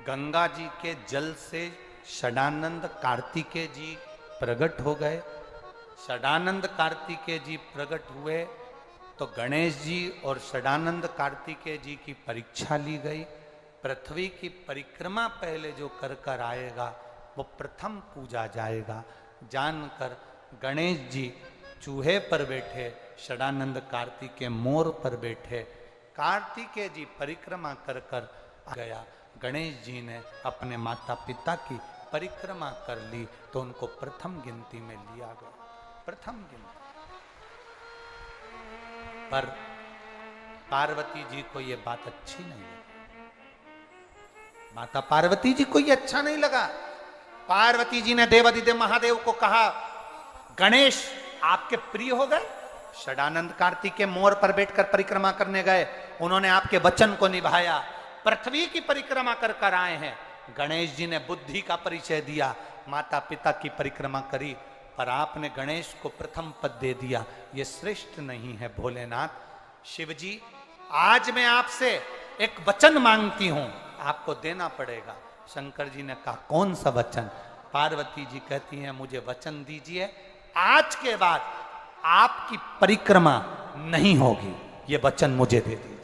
गंगा जी के जल से षडानंद कार्तिकेय जी प्रकट हो गए। षडानंद कार्तिकेय जी प्रकट हुए तो गणेश जी और षडानंद कार्तिकेय जी की परीक्षा ली गई। पृथ्वी की परिक्रमा पहले जो कर कर आएगा वो प्रथम पूजा जाएगा। जानकर गणेश जी चूहे पर बैठे, षडानंद कार्तिकेय मोर पर बैठे। कार्तिकेय जी परिक्रमा कर कर आ गया। गणेश जी ने अपने माता पिता की परिक्रमा कर ली तो उनको प्रथम गिनती में लिया गया, प्रथम गिनती। पर पार्वती जी को यह बात अच्छी नहीं लगी। माता पार्वती जी को यह अच्छा नहीं लगा। पार्वती जी ने देवाधिदेव महादेव को कहा गणेश आपके प्रिय हो गए। षडानंद कार्तिकेय मोर पर बैठकर परिक्रमा करने गए, उन्होंने आपके वचन को निभाया, पृथ्वी की परिक्रमा कर कर आए हैं। गणेश जी ने बुद्धि का परिचय दिया, माता पिता की परिक्रमा करी, पर आपने गणेश को प्रथम पद दे दिया। यह श्रेष्ठ नहीं है भोलेनाथ। शिव जी आज मैं आपसे एक वचन मांगती हूं, आपको देना पड़ेगा। शंकर जी ने कहा कौन सा वचन? पार्वती जी कहती हैं मुझे वचन दीजिए, आज के बाद आपकी परिक्रमा नहीं होगी, ये वचन मुझे दे दीजिए।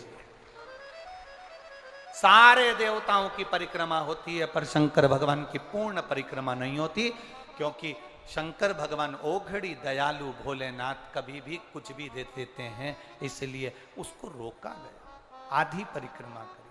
सारे देवताओं की परिक्रमा होती है, पर शंकर भगवान की पूर्ण परिक्रमा नहीं होती, क्योंकि शंकर भगवान ओघड़ी दयालु भोलेनाथ कभी भी कुछ भी दे देते हैं, इसलिए उसको रोका गया, आधी परिक्रमा करी।